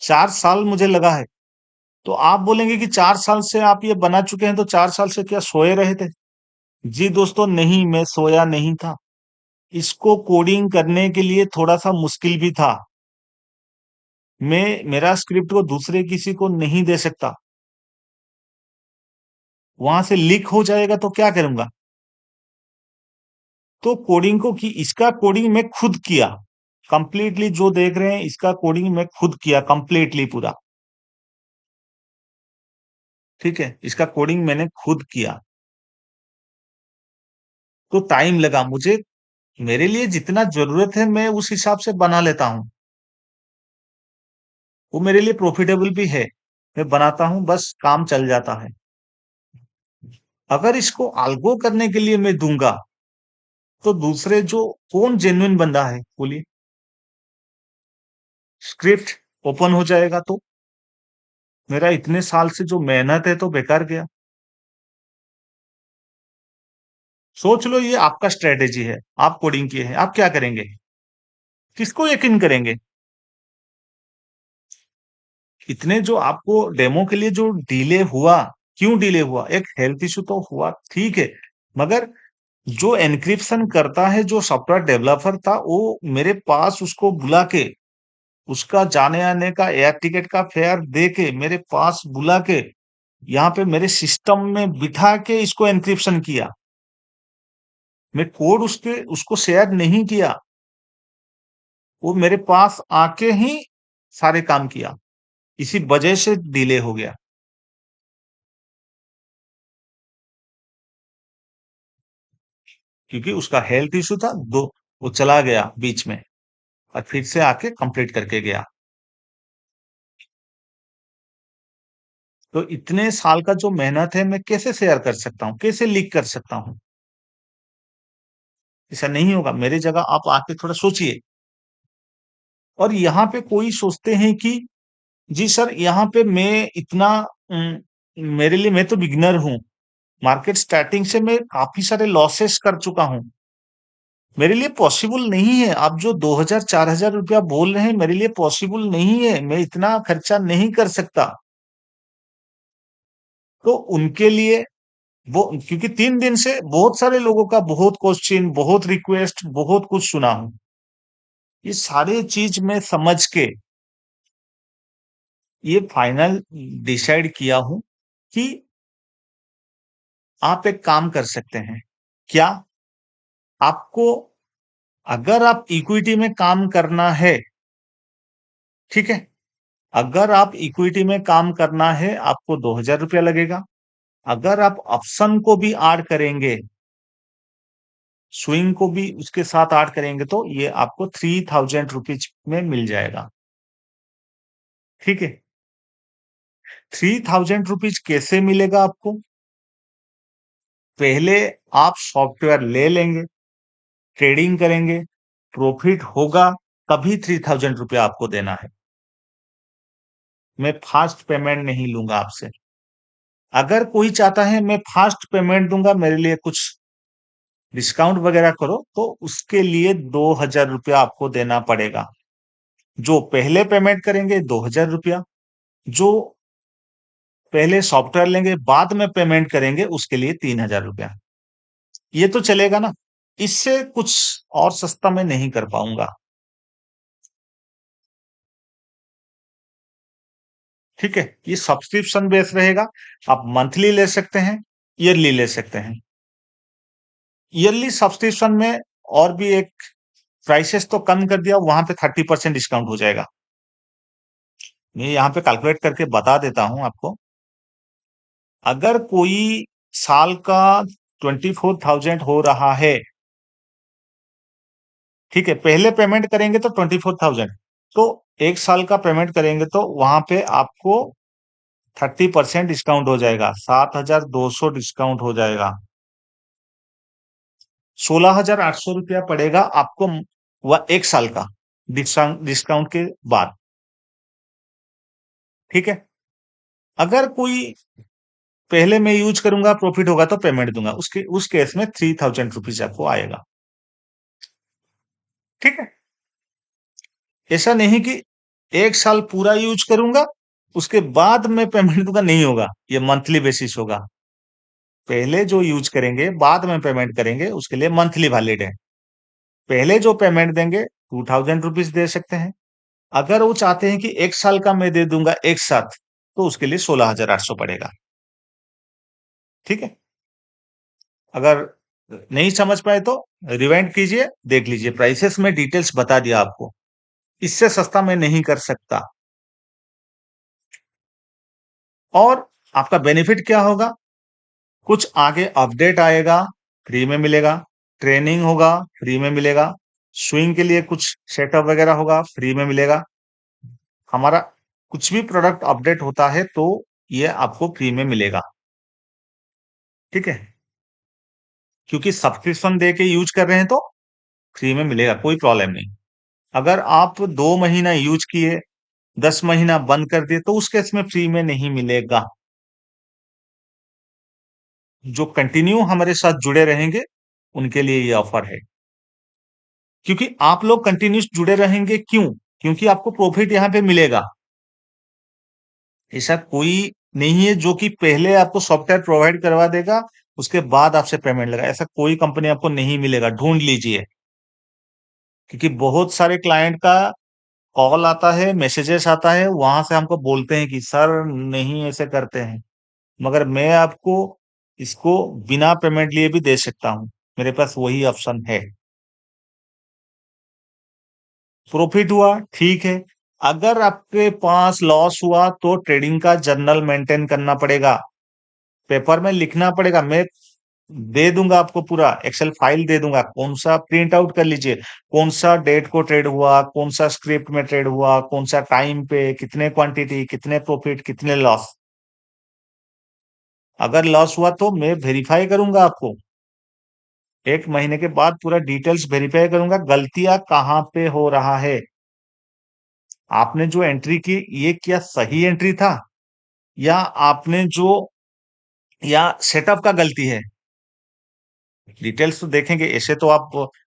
4 साल मुझे लगा है। तो आप बोलेंगे कि 4 साल से आप ये बना चुके हैं, तो 4 साल से क्या सोए रहे थे? जी दोस्तों, नहीं, मैं सोया नहीं था। इसको कोडिंग करने के लिए थोड़ा सा मुश्किल भी था। मैं मेरा स्क्रिप्ट को दूसरे किसी को नहीं दे सकता। वहां से लीक हो जाएगा तो क्या करूंगा? तो कोडिंग को कि इसका कोडिंग मैं खुद किया। कंप्लीटली जो देख रहे हैं, इसका कोडिंग मैं खुद किया, कंप्लीटली पूरा। ठीक है, इसका कोडिंग मैंने खुद किया। तो टाइम लगा मुझे। मेरे लिए जितना जरूरत है मैं उस हिसाब से बना लेता हूँ। वो मेरे लिए प्रॉफिटेबल भी है। मैं बनाता हूँ, बस काम चल जाता है। अगर इसको आल्गो करने के लिए मैं दूंगा, तो दूसरे जो कौन जेन्युइन बंदा है बोलिए? स्क्रिप्ट ओपन हो जाएगा तो मेरा इतने साल से जो मेहनत है तो बेकार गया। सोच लो, ये आपका स्ट्रेटेजी है, आप कोडिंग किए हैं, आप क्या करेंगे? किसको यकीन करेंगे? इतने जो आपको डेमो के लिए जो डिले हुआ, क्यों डिले हुआ? एक हेल्थ इशू तो हुआ, ठीक है, मगर जो एनक्रिप्शन करता है, जो सॉफ्टवेयर डेवलपर था, वो मेरे पास उसको बुला के, उसका जाने आने का एयर टिकट का फेयर दे के, मेरे पास बुला के, यहाँ पे मेरे सिस्टम में बिठा के इसको एनक्रिप्शन किया। मैं कोड उसके उसको शेयर नहीं किया। वो मेरे पास आके ही सारे काम किया। इसी वजह से डिले हो गया। क्योंकि उसका हेल्थ इशू था, दो वो चला गया बीच में और फिर से आके कंप्लीट करके गया। तो इतने साल का जो मेहनत है, मैं कैसे शेयर कर सकता हूँ, कैसे लीक कर सकता हूँ? ऐसा नहीं होगा। मेरे जगह आप आके थोड़ा सोचिए। और यहाँ पे कोई सोचते हैं कि जी सर, यहाँ पे मैं इतना मेरे लिए, मैं तो बिगिनर हूँ, मार्केट स्टार्टिंग से मैं काफी सारे लॉसेस कर चुका हूँ, मेरे लिए पॉसिबल नहीं है। आप जो 2,000 4,000 रुपया बोल रहे हैं, मेरे लिए पॉसिबल नहीं है, मैं इतना खर्चा नहीं कर सकता। तो उनके लिए वो, क्योंकि 3 दिन से बहुत सारे लोगों का बहुत क्वेश्चन, बहुत रिक्वेस्ट, बहुत कुछ सुना हूं, ये सारे चीज में समझ के ये फाइनल डिसाइड किया हूं कि आप एक काम कर सकते हैं। क्या? आपको, अगर आप इक्विटी में काम करना है, ठीक है, अगर आप इक्विटी में काम करना है, आपको 2,000 रुपया लगेगा। अगर आप ऑप्शन को भी ऐड करेंगे, स्विंग को भी उसके साथ ऐड करेंगे, तो ये आपको 3,000 रुपीज में मिल जाएगा। ठीक है, 3,000 रुपीज कैसे मिलेगा आपको? पहले आप सॉफ्टवेयर ले लेंगे, ट्रेडिंग करेंगे, प्रॉफिट होगा, तभी 3,000 रुपया आपको देना है। मैं फास्ट पेमेंट नहीं लूंगा आपसे। अगर कोई चाहता है मैं फास्ट पेमेंट दूंगा, मेरे लिए कुछ डिस्काउंट वगैरह करो, तो उसके लिए 2,000 रुपया आपको देना पड़ेगा। जो पहले पेमेंट करेंगे 2,000 रुपया, जो पहले सॉफ्टवेयर लेंगे बाद में पेमेंट करेंगे, उसके लिए 3,000 रुपया। ये तो चलेगा ना? इससे कुछ और सस्ता मैं नहीं कर पाऊंगा। ठीक है, ये सब्सक्रिप्शन बेस रहेगा। आप मंथली ले सकते हैं, ईयरली ले सकते हैं। ईयरली सब्सक्रिप्शन में और भी एक प्राइसेस तो कम कर दिया, वहां पे 30% डिस्काउंट हो जाएगा। मैं यहाँ पे कैलकुलेट करके बता देता हूं आपको। अगर कोई साल का 24,000 हो रहा है, ठीक है, पहले पेमेंट करेंगे तो 24,000, तो एक साल का पेमेंट करेंगे तो वहां पे आपको 30% डिस्काउंट हो जाएगा, 7,200 डिस्काउंट हो जाएगा, 16,800 रुपया पड़ेगा आपको, वह एक साल का डिस्काउंट डिस्काउंट के बाद। ठीक है, अगर कोई पहले मैं यूज करूंगा, प्रॉफिट होगा तो पेमेंट दूंगा, उसके उस केस में 3,000 रुपीज आपको आएगा। ठीक है, ऐसा नहीं कि एक साल पूरा यूज करूंगा, उसके बाद में पेमेंट दूंगा, नहीं होगा, ये मंथली बेसिस होगा। पहले जो यूज करेंगे बाद में पेमेंट करेंगे, उसके लिए मंथली वैलिड है। पहले जो पेमेंट देंगे 2000 रुपीज दे सकते हैं। अगर वो चाहते हैं कि 1 साल का मैं दे दूंगा एक साथ, तो उसके लिए 16,800 पड़ेगा। ठीक है। अगर नहीं समझ पाए तो रिवाइंड कीजिए, देख लीजिए, प्राइसेस में डिटेल्स बता दिया आपको। इससे सस्ता मैं नहीं कर सकता। और आपका बेनिफिट क्या होगा? कुछ आगे अपडेट आएगा, फ्री में मिलेगा। ट्रेनिंग होगा, फ्री में मिलेगा। स्विंग के लिए कुछ सेटअप वगैरह होगा, फ्री में मिलेगा। हमारा कुछ भी प्रोडक्ट अपडेट होता है तो ये आपको फ्री में मिलेगा। ठीक है। क्योंकि सब्सक्रिप्शन दे के यूज कर रहे हैं तो फ्री में मिलेगा, कोई प्रॉब्लम नहीं। अगर आप 2 महीना यूज किए, 10 महीना बंद कर दिए, तो उस केस में फ्री में नहीं मिलेगा। जो कंटिन्यू हमारे साथ जुड़े रहेंगे उनके लिए ये ऑफर है। क्योंकि आप लोग कंटिन्यूस जुड़े रहेंगे, क्यों? क्योंकि आपको प्रॉफिट यहाँ पे मिलेगा। ऐसा कोई नहीं है जो कि पहले आपको सॉफ्टवेयर प्रोवाइड करवा देगा, उसके बाद आपसे पेमेंट लेगा। ऐसा कोई कंपनी आपको नहीं मिलेगा, ढूंढ लीजिए। क्योंकि बहुत सारे क्लाइंट का कॉल आता है, मैसेजेस आता है, वहां से हमको बोलते हैं कि सर नहीं ऐसे करते हैं। मगर मैं आपको इसको बिना पेमेंट लिए भी दे सकता हूँ, मेरे पास वही ऑप्शन है। प्रॉफिट हुआ, ठीक है। अगर आपके पास लॉस हुआ तो ट्रेडिंग का जर्नल मेंटेन करना पड़ेगा, पेपर में लिखना पड़ेगा। मैं दे दूंगा आपको, पूरा एक्सेल फाइल दे दूंगा, कौन सा प्रिंट आउट कर लीजिए। कौन सा डेट को ट्रेड हुआ, कौन सा स्क्रिप्ट में ट्रेड हुआ, कौन सा टाइम पे, कितने क्वांटिटी, कितने प्रॉफिट, कितने लॉस। अगर लॉस हुआ तो मैं वेरीफाई करूंगा आपको, 1 महीने के बाद पूरा डिटेल्स वेरीफाई करूंगा, गलतियां कहाँ पे हो रहा है। आपने जो एंट्री की, ये क्या सही एंट्री था, या आपने जो, या सेटअप का गलती है। डिटेल्स तो देखेंगे, ऐसे तो आप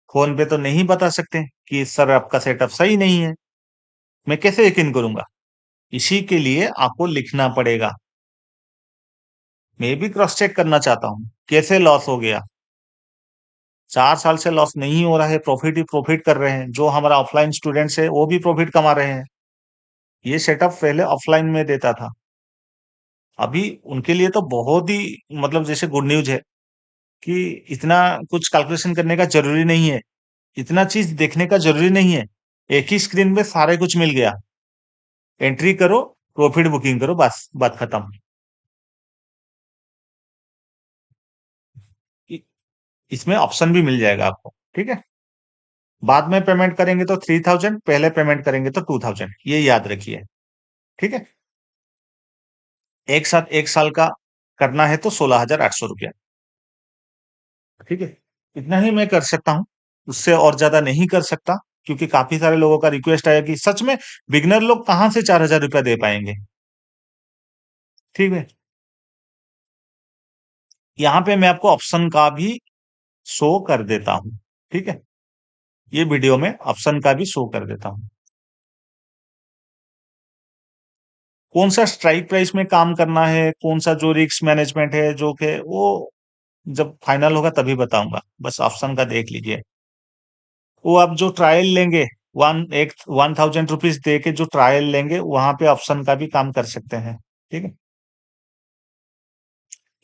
फोन पे तो नहीं बता सकते कि सर आपका सेटअप सही नहीं है। मैं कैसे यकीन करूंगा? इसी के लिए आपको लिखना पड़ेगा। मैं भी क्रॉस चेक करना चाहता हूँ कैसे लॉस हो गया। 4 साल से लॉस नहीं हो रहा है, प्रॉफिट ही प्रॉफिट कर रहे हैं। जो हमारा ऑफलाइन स्टूडेंट्स है वो भी प्रॉफिट कमा रहे हैं। ये सेटअप पहले ऑफलाइन में देता था, अभी उनके लिए तो बहुत ही, मतलब जैसे गुड न्यूज है कि इतना कुछ कैलकुलेशन करने का जरूरी नहीं है, इतना चीज देखने का जरूरी नहीं है। एक ही स्क्रीन में सारे कुछ मिल गया। एंट्री करो, प्रॉफिट बुकिंग करो, बस बात खत्म। इ- इसमें ऑप्शन भी मिल जाएगा आपको। ठीक है। बाद में पेमेंट करेंगे तो 3000, पहले पेमेंट करेंगे तो 2000, ये याद रखिए। ठीक है। एक साथ 1 साल का करना है तो 16,800 रुपया। ठीक है। इतना ही मैं कर सकता हूँ, उससे और ज्यादा नहीं कर सकता। क्योंकि काफी सारे लोगों का रिक्वेस्ट आया कि सच में बिगनर लोग कहाँ से 4,000 रुपया दे पाएंगे। ठीक है। यहाँ पे मैं आपको ऑप्शन का भी शो कर देता हूँ। ठीक है। ये वीडियो में ऑप्शन का भी शो कर देता हूँ। कौन सा स्ट्राइक प्राइस में काम करना है, कौन सा जो रिस्क मैनेजमेंट है, जो कि वो जब फाइनल होगा तभी बताऊंगा। बस ऑप्शन का देख लीजिए। वो आप जो ट्रायल लेंगे, 1,000 रुपीज दे के जो ट्रायल लेंगे, वहां पे ऑप्शन का भी काम कर सकते हैं। ठीक है।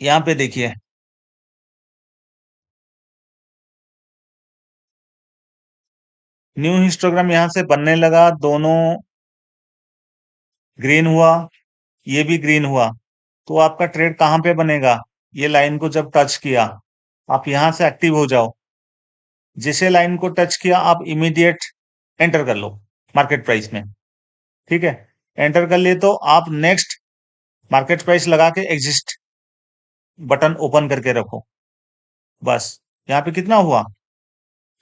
यहाँ पे देखिए, न्यू हिस्टोग्राम यहाँ से बनने लगा, दोनों ग्रीन हुआ, ये भी ग्रीन हुआ। तो आपका ट्रेड कहाँ पे बनेगा? ये लाइन को जब टच किया, आप यहां से एक्टिव हो जाओ। जैसे लाइन को टच किया, आप इमीडिएट एंटर कर लो मार्केट प्राइस में। ठीक है। एंटर कर लिए तो आप नेक्स्ट मार्केट प्राइस लगा के एग्जिस्ट बटन ओपन करके रखो। बस। यहाँ पे कितना हुआ?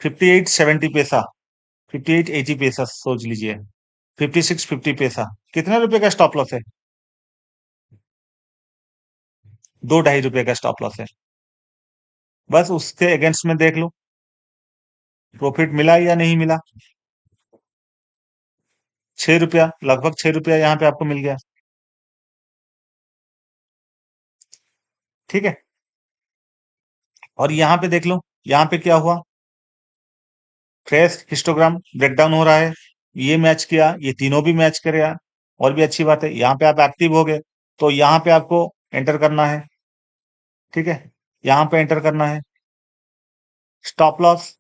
58.70 पैसा, 58.80 पैसा सोच लीजिए। 56.50 पैसा। कितने रुपए का स्टॉप लॉस है? 2 ढाई रुपए का स्टॉप लॉस है। बस उसके अगेंस्ट में देख लो, प्रॉफिट मिला या नहीं मिला। 6 रुपया, लगभग 6 रुपया यहाँ पे आपको मिल गया। ठीक है। और यहाँ पे देख लो, यहाँ पे क्या हुआ, फ्रेश हिस्टोग्राम ब्रेकडाउन हो रहा है, ये मैच किया, ये तीनों भी मैच करेगा। और भी अच्छी बात है, यहाँ पे आप एक्टिव हो गए, तो यहाँ पे आपको एंटर करना है। ठीक है, यहाँ पे एंटर करना है। स्टॉप लॉस,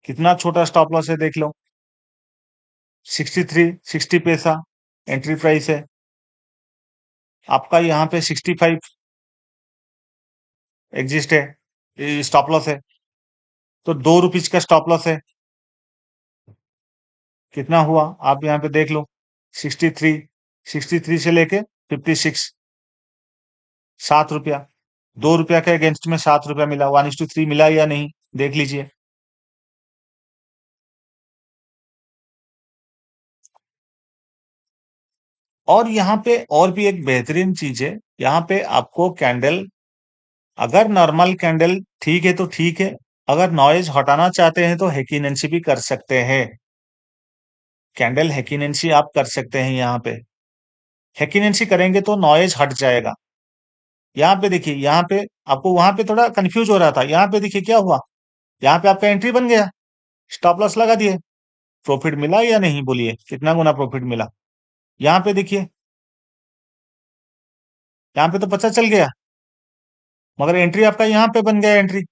कितना छोटा स्टॉप लॉस है देख लो, 63 60 पैसा एंट्री प्राइस है आपका, यहाँ पे 65 एग्जिस्ट है, स्टॉप लॉस है। तो 2 रुपीज का स्टॉप लॉस है, कितना हुआ आप यहाँ पे देख लो, 63, 63 से लेके 56, 7 रुपया, 2 रुपया के अगेंस्ट में 7 रुपया मिला, 1:3 मिला या नहीं देख लीजिए। और यहाँ पे और भी एक बेहतरीन चीज है, यहाँ पे आपको कैंडल, अगर नॉर्मल कैंडल ठीक है तो ठीक है, अगर नॉइज हटाना चाहते हैं तो हेकिनेंसी भी कर सकते हैं। कैंडल हेकिनेंसी आप कर सकते हैं, यहाँ पे हेकिनेंसी करेंगे तो नॉइज हट जाएगा। यहाँ पे देखिए, यहाँ पे आपको, वहां पे थोड़ा कंफ्यूज हो रहा था, यहाँ पे देखिए क्या हुआ, यहाँ पे आपका एंट्री बन गया, स्टॉप लॉस लगा दिए, प्रॉफिट मिला या नहीं बोलिए, कितना गुना प्रॉफिट मिला। यहाँ पे देखिए, यहाँ पे तो पता चल गया, मगर एंट्री आपका यहाँ पे बन गया एंट्री।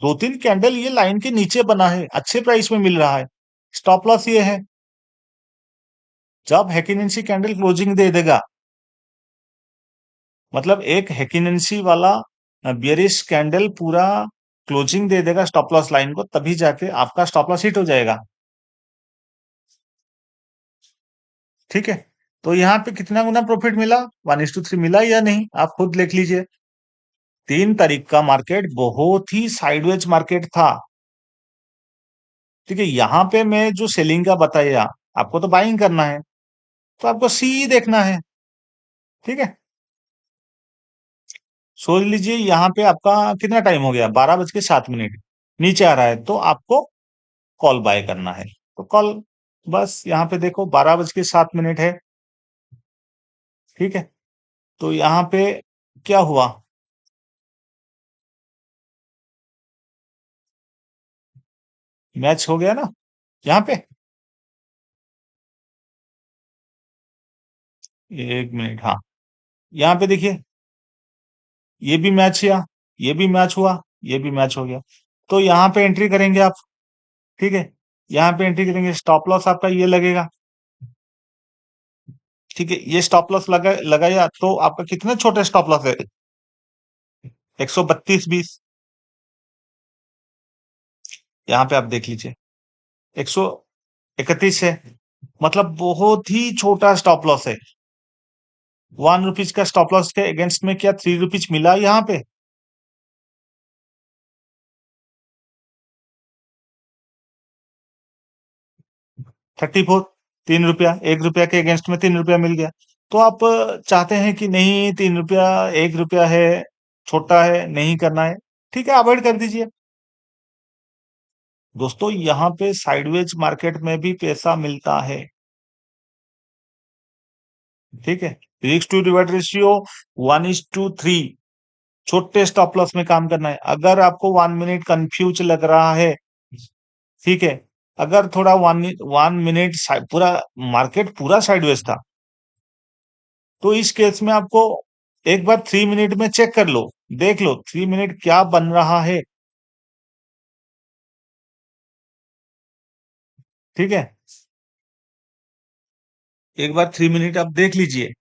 2-3 कैंडल ये लाइन के नीचे बना है, अच्छे प्राइस में मिल रहा है, स्टॉप लॉस ये है। जब हेकिनेंसी कैंडल क्लोजिंग दे देगा, मतलब एक हेकिनेंसी वाला बियरिश कैंडल पूरा क्लोजिंग दे देगा स्टॉप लॉस लाइन को, तभी जाके आपका स्टॉप लॉस हिट हो जाएगा। ठीक है, तो यहाँ पे कितना गुना प्रॉफिट मिला, 1:3 मिला या नहीं आप खुद देख लीजिए। 3 तारीख का मार्केट बहुत ही साइडवेज मार्केट था। ठीक है, यहाँ पे मैं जो सेलिंग का बताया, आपको तो बाइंग करना है, तो आपको सी देखना है। ठीक है, सोच लीजिए यहाँ पे आपका कितना टाइम हो गया, 12:07, नीचे आ रहा है, तो आपको कॉल बाय करना है। तो कॉल, बस यहाँ पे देखो 12:07 है। ठीक है, तो यहाँ पे क्या हुआ, मैच हो गया ना यहाँ पे। 1 मिनट, हाँ, यहाँ पे देखिए, ये भी मैच किया, ये भी मैच हुआ, ये भी मैच हो गया, तो यहाँ पे एंट्री करेंगे आप। ठीक है, यहाँ पे एंट्री करेंगे, स्टॉप लॉस आपका ये लगेगा। ठीक है, ये स्टॉप लॉस लगाया तो आपका कितना छोटा स्टॉप लॉस है, 132.20। यहाँ पे आप देख लीजिए, 131 है, मतलब बहुत ही छोटा स्टॉप लॉस है। 1 रुपीज का स्टॉप लॉस के अगेंस्ट में क्या 3 रुपीज मिला यहाँ पे। 34, 3 रुपया, 1 रुपया के अगेंस्ट में 3 रुपया मिल गया। तो आप चाहते हैं कि नहीं, 3 रुपया, 1 रुपया है, छोटा है, नहीं करना है, ठीक है, अवॉइड कर दीजिए। दोस्तों, यहाँ पे साइडवेज मार्केट में भी पैसा मिलता है। ठीक है, रिस्क टू रिवॉर्ड रेशियो 1:3, छोटे स्टॉप लॉस में काम करना है। अगर आपको 1 मिनट कंफ्यूज लग रहा है, ठीक है, अगर थोड़ा 1 मिनट पूरा मार्केट पूरा साइडवेज था, तो इस केस में आपको एक बार 3 मिनट में चेक कर लो, देख लो 3 मिनट क्या बन रहा है। ठीक है, एक बार 3 मिनट आप देख लीजिए,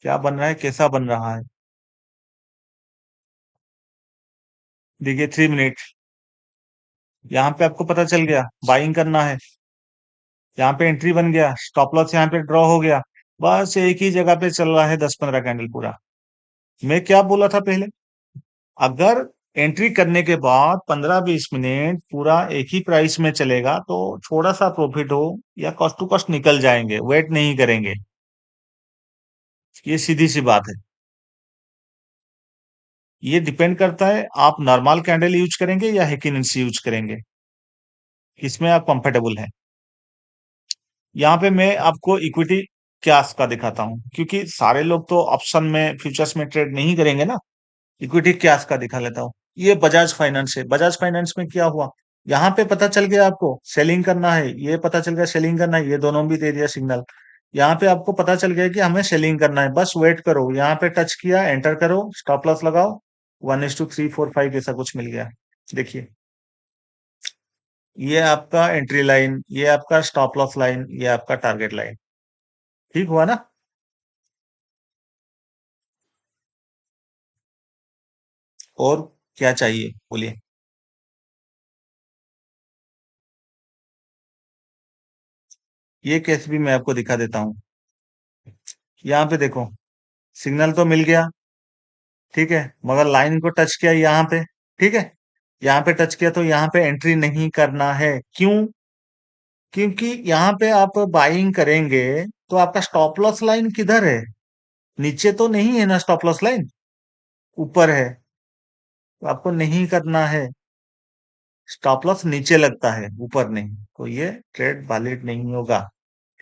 क्या बन रहा है, कैसा बन रहा है। देखिए 3 मिनट, यहाँ पे आपको पता चल गया बाइंग करना है, यहाँ पे एंट्री बन गया, स्टॉप लॉस यहाँ पे ड्रॉ हो गया, बस एक ही जगह पे चल रहा है 10-15 कैंडल पूरा। मैं क्या बोला था पहले, अगर एंट्री करने के बाद 15-20 मिनट पूरा एक ही प्राइस में चलेगा तो थोड़ा सा प्रॉफिट हो या कॉस्ट टू कॉस्ट निकल जाएंगे, वेट नहीं करेंगे, ये सीधी सी बात है। ये डिपेंड करता है आप नॉर्मल कैंडल यूज करेंगे या हेकिनेंसी यूज करेंगे, इसमें आप कंफर्टेबल हैं। यहाँ पे मैं आपको इक्विटी क्लास का दिखाता हूँ, क्योंकि सारे लोग तो ऑप्शन में फ्यूचर्स में ट्रेड नहीं करेंगे ना, इक्विटी क्या का दिखा लेता हूँ। ये बजाज फाइनेंस है। बजाज फाइनेंस में क्या हुआ, यहाँ पे पता चल गया आपको सेलिंग करना है, ये पता चल गया सेलिंग करना है, ये दोनों भी दे दिया सिग्नल। यहाँ पे आपको पता चल गया कि हमें सेलिंग करना है, बस वेट करो। यहाँ पे टच किया, एंटर करो, स्टॉप लॉस लगाओ, 1:3, 4, 5 ऐसा कुछ मिल गया। देखिए, ये आपका एंट्री लाइन, ये आपका स्टॉप लॉस लाइन, ये आपका टारगेट लाइन। ठीक हुआ ना। और क्या चाहिए बोलिए। ये केस भी मैं आपको दिखा देता हूँ। यहाँ पे देखो, सिग्नल तो मिल गया, ठीक है, मगर लाइन को टच किया यहाँ पे, ठीक है, यहाँ पे टच किया तो यहाँ पे एंट्री नहीं करना है। क्यों? क्योंकि यहाँ पे आप बाइंग करेंगे तो आपका स्टॉप लॉस लाइन किधर है? नीचे तो नहीं है ना स्टॉप लॉस लाइन, ऊपर है। तो आपको नहीं करना है, स्टॉप लॉस नीचे लगता है, ऊपर नहीं। तो ये ट्रेड वैलिड नहीं होगा।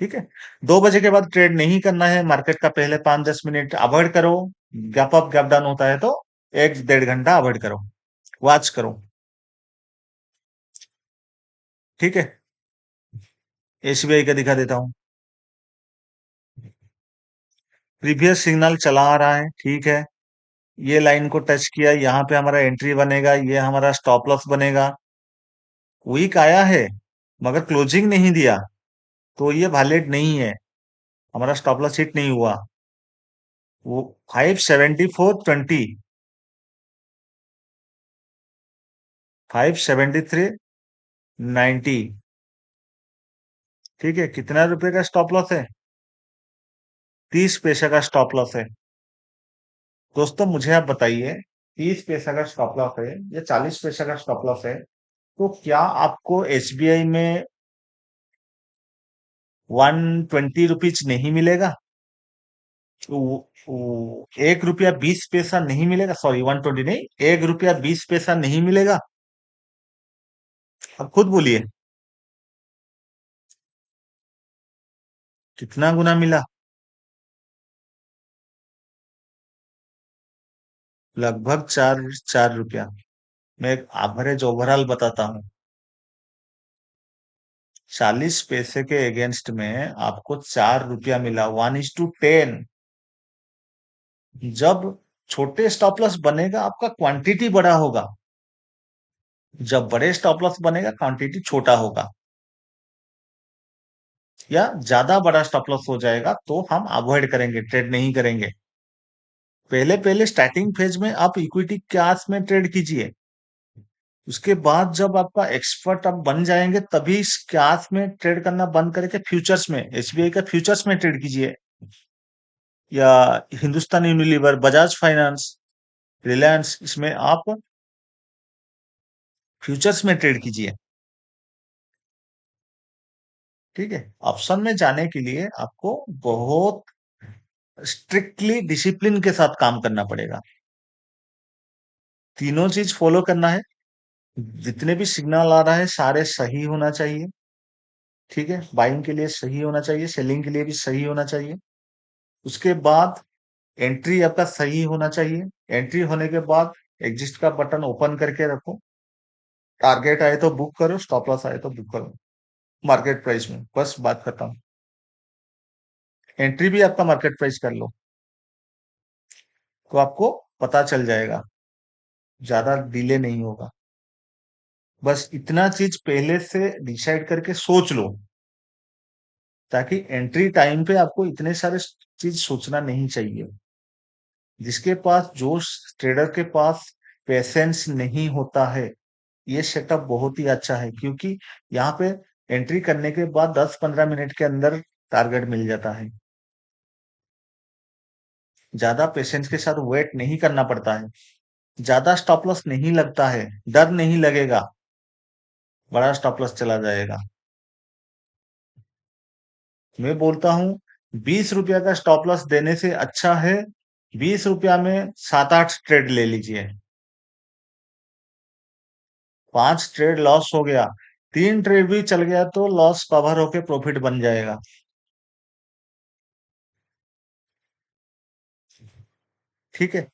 ठीक है, 2 बजे के बाद ट्रेड नहीं करना है। मार्केट का पहले 5-10 मिनट अवॉइड करो। गैप अप गैप डाउन होता है तो 1-1.5 घंटा अवॉइड करो, वॉच करो। ठीक है, एसबीआई का दिखा देता हूँ। प्रीवियस सिग्नल चला आ रहा है, ठीक है, ये लाइन को टच किया, यहाँ पे हमारा एंट्री बनेगा, ये हमारा स्टॉप लॉस बनेगा। वीक आया है मगर क्लोजिंग नहीं दिया, तो ये वैलिड नहीं है, हमारा स्टॉप लॉस हिट नहीं हुआ। वो 574.20, 573.90। ठीक है, कितना रुपए का स्टॉप लॉस है? 30 पैसे का स्टॉप लॉस है। दोस्तों मुझे आप बताइए, 30 पैसा का स्टॉप लॉस है या 40 पैसा का स्टॉप लॉस है, तो क्या आपको एसबीआई में 120 रुपीज नहीं मिलेगा? 1 रुपया 20 पैसा नहीं मिलेगा, सॉरी 120 नहीं, 1 रुपया 20 पैसा नहीं मिलेगा? अब खुद बोलिए, कितना गुना मिला? लगभग 4 4 रुपया। मैं एक एवरेज ओवरऑल बताता हूँ। 40 पैसे के अगेंस्ट में आपको 4 रुपया मिला, 1:10। जब छोटे स्टॉप लॉस बनेगा आपका क्वांटिटी बड़ा होगा, जब बड़े स्टॉप लॉस बनेगा क्वांटिटी छोटा होगा, या ज्यादा बड़ा स्टॉप लॉस हो जाएगा तो हम अवॉइड करेंगे, ट्रेड नहीं करेंगे। पहले पहले स्टार्टिंग फेज में आप इक्विटी क्लास में ट्रेड कीजिए, उसके बाद जब आपका एक्सपर्ट आप बन जाएंगे तभी इस क्लास में ट्रेड करना बंद करके फ्यूचर्स में, एसबीआई का फ्यूचर्स में ट्रेड कीजिए, या हिंदुस्तान यूनिलीवर, बजाज फाइनेंस, रिलायंस, इसमें आप फ्यूचर्स में ट्रेड कीजिए। ठीक है, ऑप्शन में जाने के लिए आपको बहुत स्ट्रिक्टली डिसिप्लिन के साथ काम करना पड़ेगा। तीनों चीज फॉलो करना है। जितने भी सिग्नल आ रहा है सारे सही होना चाहिए। ठीक है, बाइंग के लिए सही होना चाहिए, सेलिंग के लिए भी सही होना चाहिए। उसके बाद एंट्री आपका सही होना चाहिए। एंट्री होने के बाद एग्जिट का बटन ओपन करके रखो। टारगेट आए तो बुक करो, स्टॉप लॉस आए तो बुक करो मार्केट प्राइस में, बस बात खत्म। एंट्री भी आपका मार्केट प्राइस कर लो, तो आपको पता चल जाएगा, ज्यादा डिले नहीं होगा। बस इतना चीज पहले से डिसाइड करके सोच लो, ताकि एंट्री टाइम पे आपको इतने सारे चीज सोचना नहीं चाहिए। जिसके पास, जो ट्रेडर के पास पेशेंस नहीं होता है, ये सेटअप बहुत ही अच्छा है, क्योंकि यहाँ पे एंट्री करने के बाद 10-15 मिनट के अंदर टारगेट मिल जाता है। ज्यादा पेशेंस के साथ वेट नहीं करना पड़ता है, ज्यादा स्टॉप लॉस नहीं लगता है, डर नहीं लगेगा बड़ा स्टॉप लॉस चला जाएगा। मैं बोलता हूँ 20 रुपया का स्टॉप लॉस देने से अच्छा है 20 रुपया में 7-8 ट्रेड ले लीजिए। 5 ट्रेड लॉस हो गया, 3 ट्रेड भी चल गया तो लॉस कवर होके प्रॉफिट बन जाएगा। ठीक है,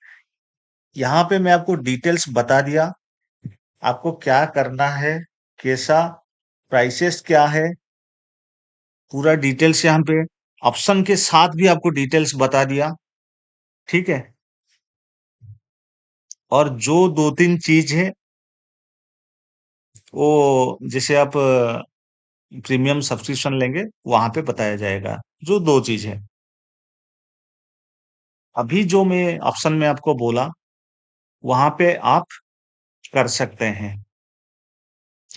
यहाँ पे मैं आपको डिटेल्स बता दिया, आपको क्या करना है, कैसा प्राइसेस क्या है, पूरा डिटेल्स यहाँ पे ऑप्शन के साथ भी आपको डिटेल्स बता दिया। ठीक है, और जो दो तीन चीज है वो जैसे आप प्रीमियम सब्सक्रिप्शन लेंगे वहां पे बताया जाएगा, जो दो चीज है। अभी जो मैं ऑप्शन में आपको बोला वहां पे आप कर सकते हैं,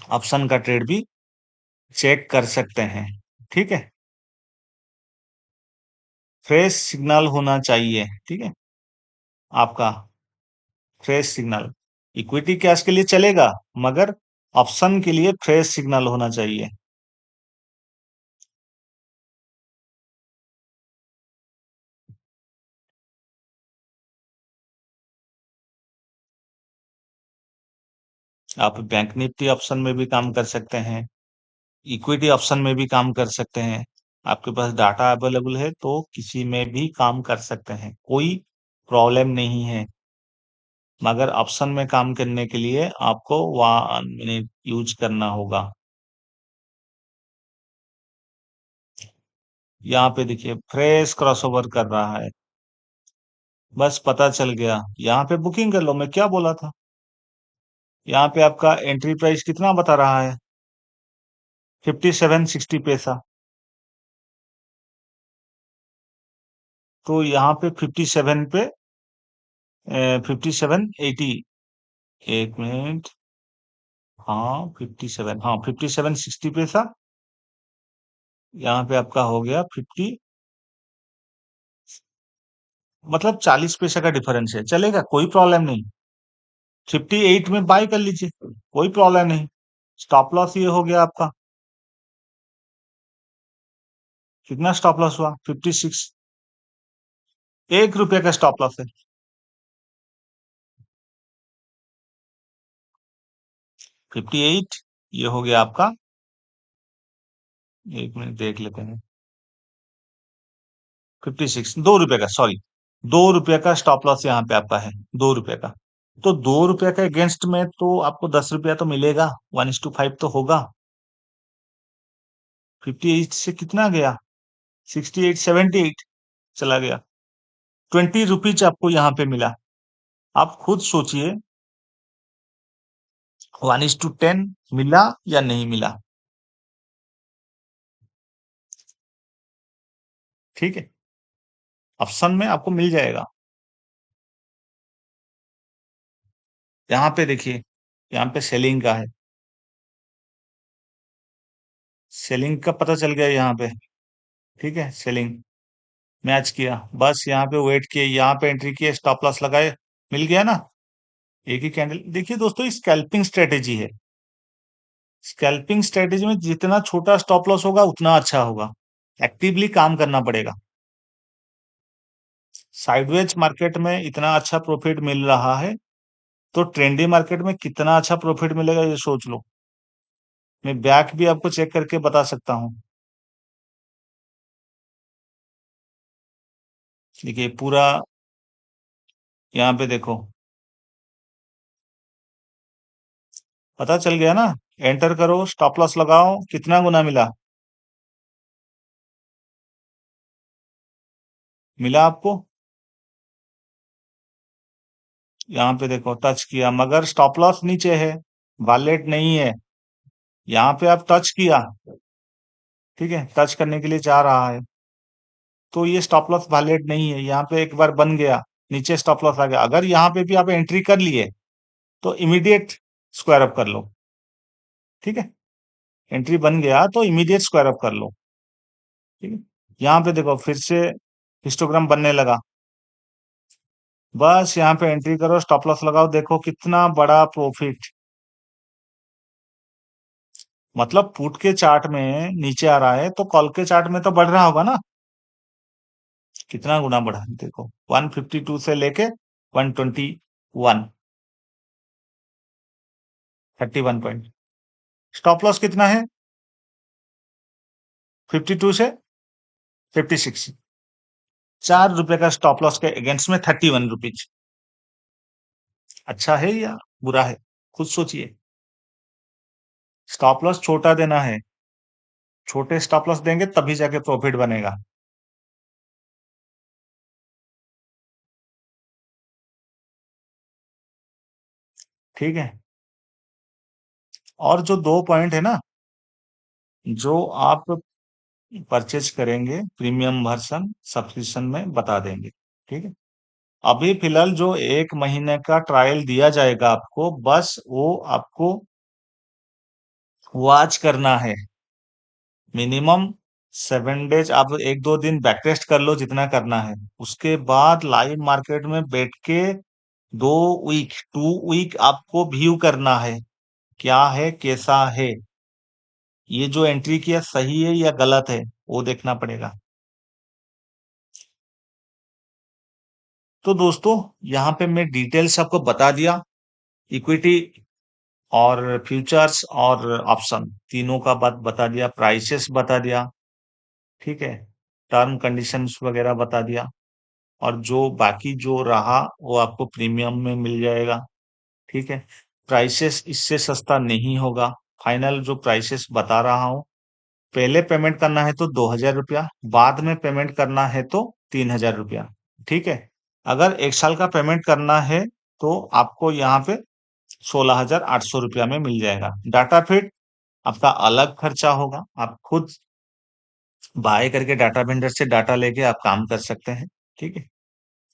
ऑप्शन का ट्रेड भी चेक कर सकते हैं। ठीक है, फ्रेश सिग्नल होना चाहिए। ठीक है, आपका फ्रेश सिग्नल इक्विटी कैश के लिए चलेगा, मगर ऑप्शन के लिए फ्रेश सिग्नल होना चाहिए। आप बैंक निफ्टी ऑप्शन में भी काम कर सकते हैं, इक्विटी ऑप्शन में भी काम कर सकते हैं। आपके पास डाटा अवेलेबल है तो किसी में भी काम कर सकते हैं, कोई प्रॉब्लम नहीं है। मगर ऑप्शन में काम करने के लिए आपको 1 मिनट यूज करना होगा। यहाँ पे देखिए फ्रेश क्रॉसओवर कर रहा है, बस पता चल गया। यहाँ पे बुकिंग कर लो, मैं क्या बोला था। यहाँ पे आपका एंट्री प्राइस कितना बता रहा है, 57.60 पैसा। तो यहाँ पे 57 पे 57.80, 1 मिनट, हाँ 57, हाँ 57.60 पैसा। यहाँ पे आपका हो गया 50, मतलब 40 पैसा का डिफरेंस है, चलेगा, कोई प्रॉब्लम नहीं। 58 में बाय कर लीजिए, कोई प्रॉब्लम नहीं। स्टॉप लॉस ये हो गया आपका, कितना स्टॉप लॉस हुआ, 56, 1 रुपये का स्टॉप लॉस है। 58, ये हो गया आपका, 1 मिनट देख लेते हैं, 56, 2 रुपए का, सॉरी, 2 रुपए का स्टॉप लॉस यहाँ पे आपका है, 2 रुपए का। तो 2 रुपए का अगेंस्ट में तो आपको 10 रुपया तो मिलेगा, 1:5 तो होगा। 58 से कितना गया, 68, 78 चला गया, 20 रुपीज आपको यहाँ पे मिला। आप खुद सोचिए, 1:10 मिला या नहीं मिला। ठीक है, ऑप्शन में आपको मिल जाएगा। यहाँ पे देखिए, यहाँ पे सेलिंग का है, सेलिंग का पता चल गया यहाँ पे। ठीक है, सेलिंग मैच किया, बस यहाँ पे वेट किए, यहाँ पे एंट्री किए, स्टॉप लॉस लगाए, मिल गया ना। एक ही कैंडल, देखिए दोस्तों, स्कैल्पिंग स्ट्रेटेजी है। स्कैल्पिंग स्ट्रेटेजी में जितना छोटा स्टॉप लॉस होगा उतना अच्छा होगा, एक्टिवली काम करना पड़ेगा। साइडवेज मार्केट में इतना अच्छा प्रॉफिट मिल रहा है, तो ट्रेंडी मार्केट में कितना अच्छा प्रॉफिट मिलेगा ये सोच लो। मैं बैक भी आपको चेक करके बता सकता हूँ। देखिए पूरा, यहाँ पे देखो, पता चल गया ना। एंटर करो, स्टॉप लॉस लगाओ, कितना गुना मिला, मिला आपको। यहाँ पे देखो टच किया, मगर स्टॉप लॉस नीचे है, वैलिड नहीं है। यहाँ पे आप टच किया, ठीक है, टच करने के लिए जा रहा है, तो ये स्टॉप लॉस वैलिड नहीं है। यहाँ पे एक बार बन गया, नीचे स्टॉप लॉस आ गया, अगर यहाँ पे भी आप एंट्री कर लिए तो इमीडिएट स्क्वायर अप कर लो। ठीक है, एंट्री बन गया तो इमीडिएट स्क्वायर अप कर लो। ठीक है, यहाँ पे देखो फिर से हिस्टोग्राम बनने लगा, बस यहाँ पे एंट्री करो, स्टॉप लॉस लगाओ, देखो कितना बड़ा प्रॉफिट। मतलब पुट के चार्ट में नीचे आ रहा है तो कॉल के चार्ट में तो बढ़ रहा होगा ना। कितना गुना बढ़ा देखो, 152 से लेके 121, 31 पॉइंट। स्टॉप लॉस कितना है, 52 से 56, 4 रुपए का स्टॉप लॉस के अगेंस्ट में 31 रुपीज। अच्छा है या बुरा है? खुद सोचिए। स्टॉप लॉस छोटा देना है, छोटे स्टॉप लॉस देंगे तभी जाके प्रॉफिट बनेगा। ठीक है। और जो 2 पॉइंट है ना, जो आप परचेज करेंगे प्रीमियम वर्जन सब्सक्रिप्शन में बता देंगे। ठीक है। अभी फिलहाल जो 1 महीने का ट्रायल दिया जाएगा आपको, बस वो आपको वॉच करना है। मिनिमम 7 डेज आप 1-2 दिन बैक टेस्ट कर लो जितना करना है। उसके बाद लाइव मार्केट में बैठ के 2 वीक 2 वीक आपको व्यू करना है, क्या है कैसा है, ये जो एंट्री किया सही है या गलत है, वो देखना पड़ेगा। तो दोस्तों, यहाँ पे मैं डिटेल्स आपको बता दिया, इक्विटी और फ्यूचर्स और ऑप्शन तीनों का बात बता दिया, प्राइसेस बता दिया। ठीक है। टर्म कंडीशंस वगैरह बता दिया। और जो बाकी जो रहा वो आपको प्रीमियम में मिल जाएगा। ठीक है। प्राइसेस इससे सस्ता नहीं होगा। फाइनल जो प्राइसेस बता रहा हूँ, पहले पेमेंट करना है तो 2,000 रुपया, बाद में पेमेंट करना है तो 3,000 रुपया। ठीक है। अगर 1 साल का पेमेंट करना है तो आपको यहाँ पे 16,800 रुपया में मिल जाएगा। डाटा फीड आपका अलग खर्चा होगा, आप खुद बाय करके डाटा वेंडर से डाटा लेके आप काम कर सकते हैं। ठीक है।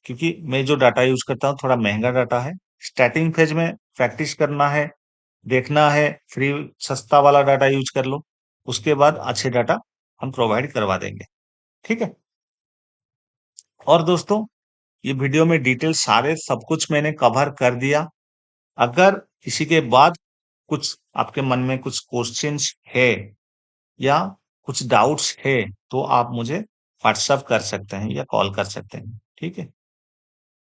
क्योंकि मैं जो डाटा यूज करता हूँ थोड़ा महंगा डाटा है। स्टार्टिंग फेज में प्रैक्टिस करना है, देखना है, फ्री सस्ता वाला डाटा यूज कर लो। उसके बाद अच्छे डाटा हम प्रोवाइड करवा देंगे। ठीक है। और दोस्तों, ये वीडियो में डिटेल सारे सब कुछ मैंने कवर कर दिया। अगर इसी के बाद कुछ आपके मन में कुछ क्वेश्चंस है या कुछ डाउट्स है तो आप मुझे व्हाट्सएप कर सकते हैं या कॉल कर सकते हैं। ठीक है।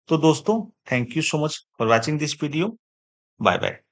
तो दोस्तों, thank you so much for watching this video. Bye bye.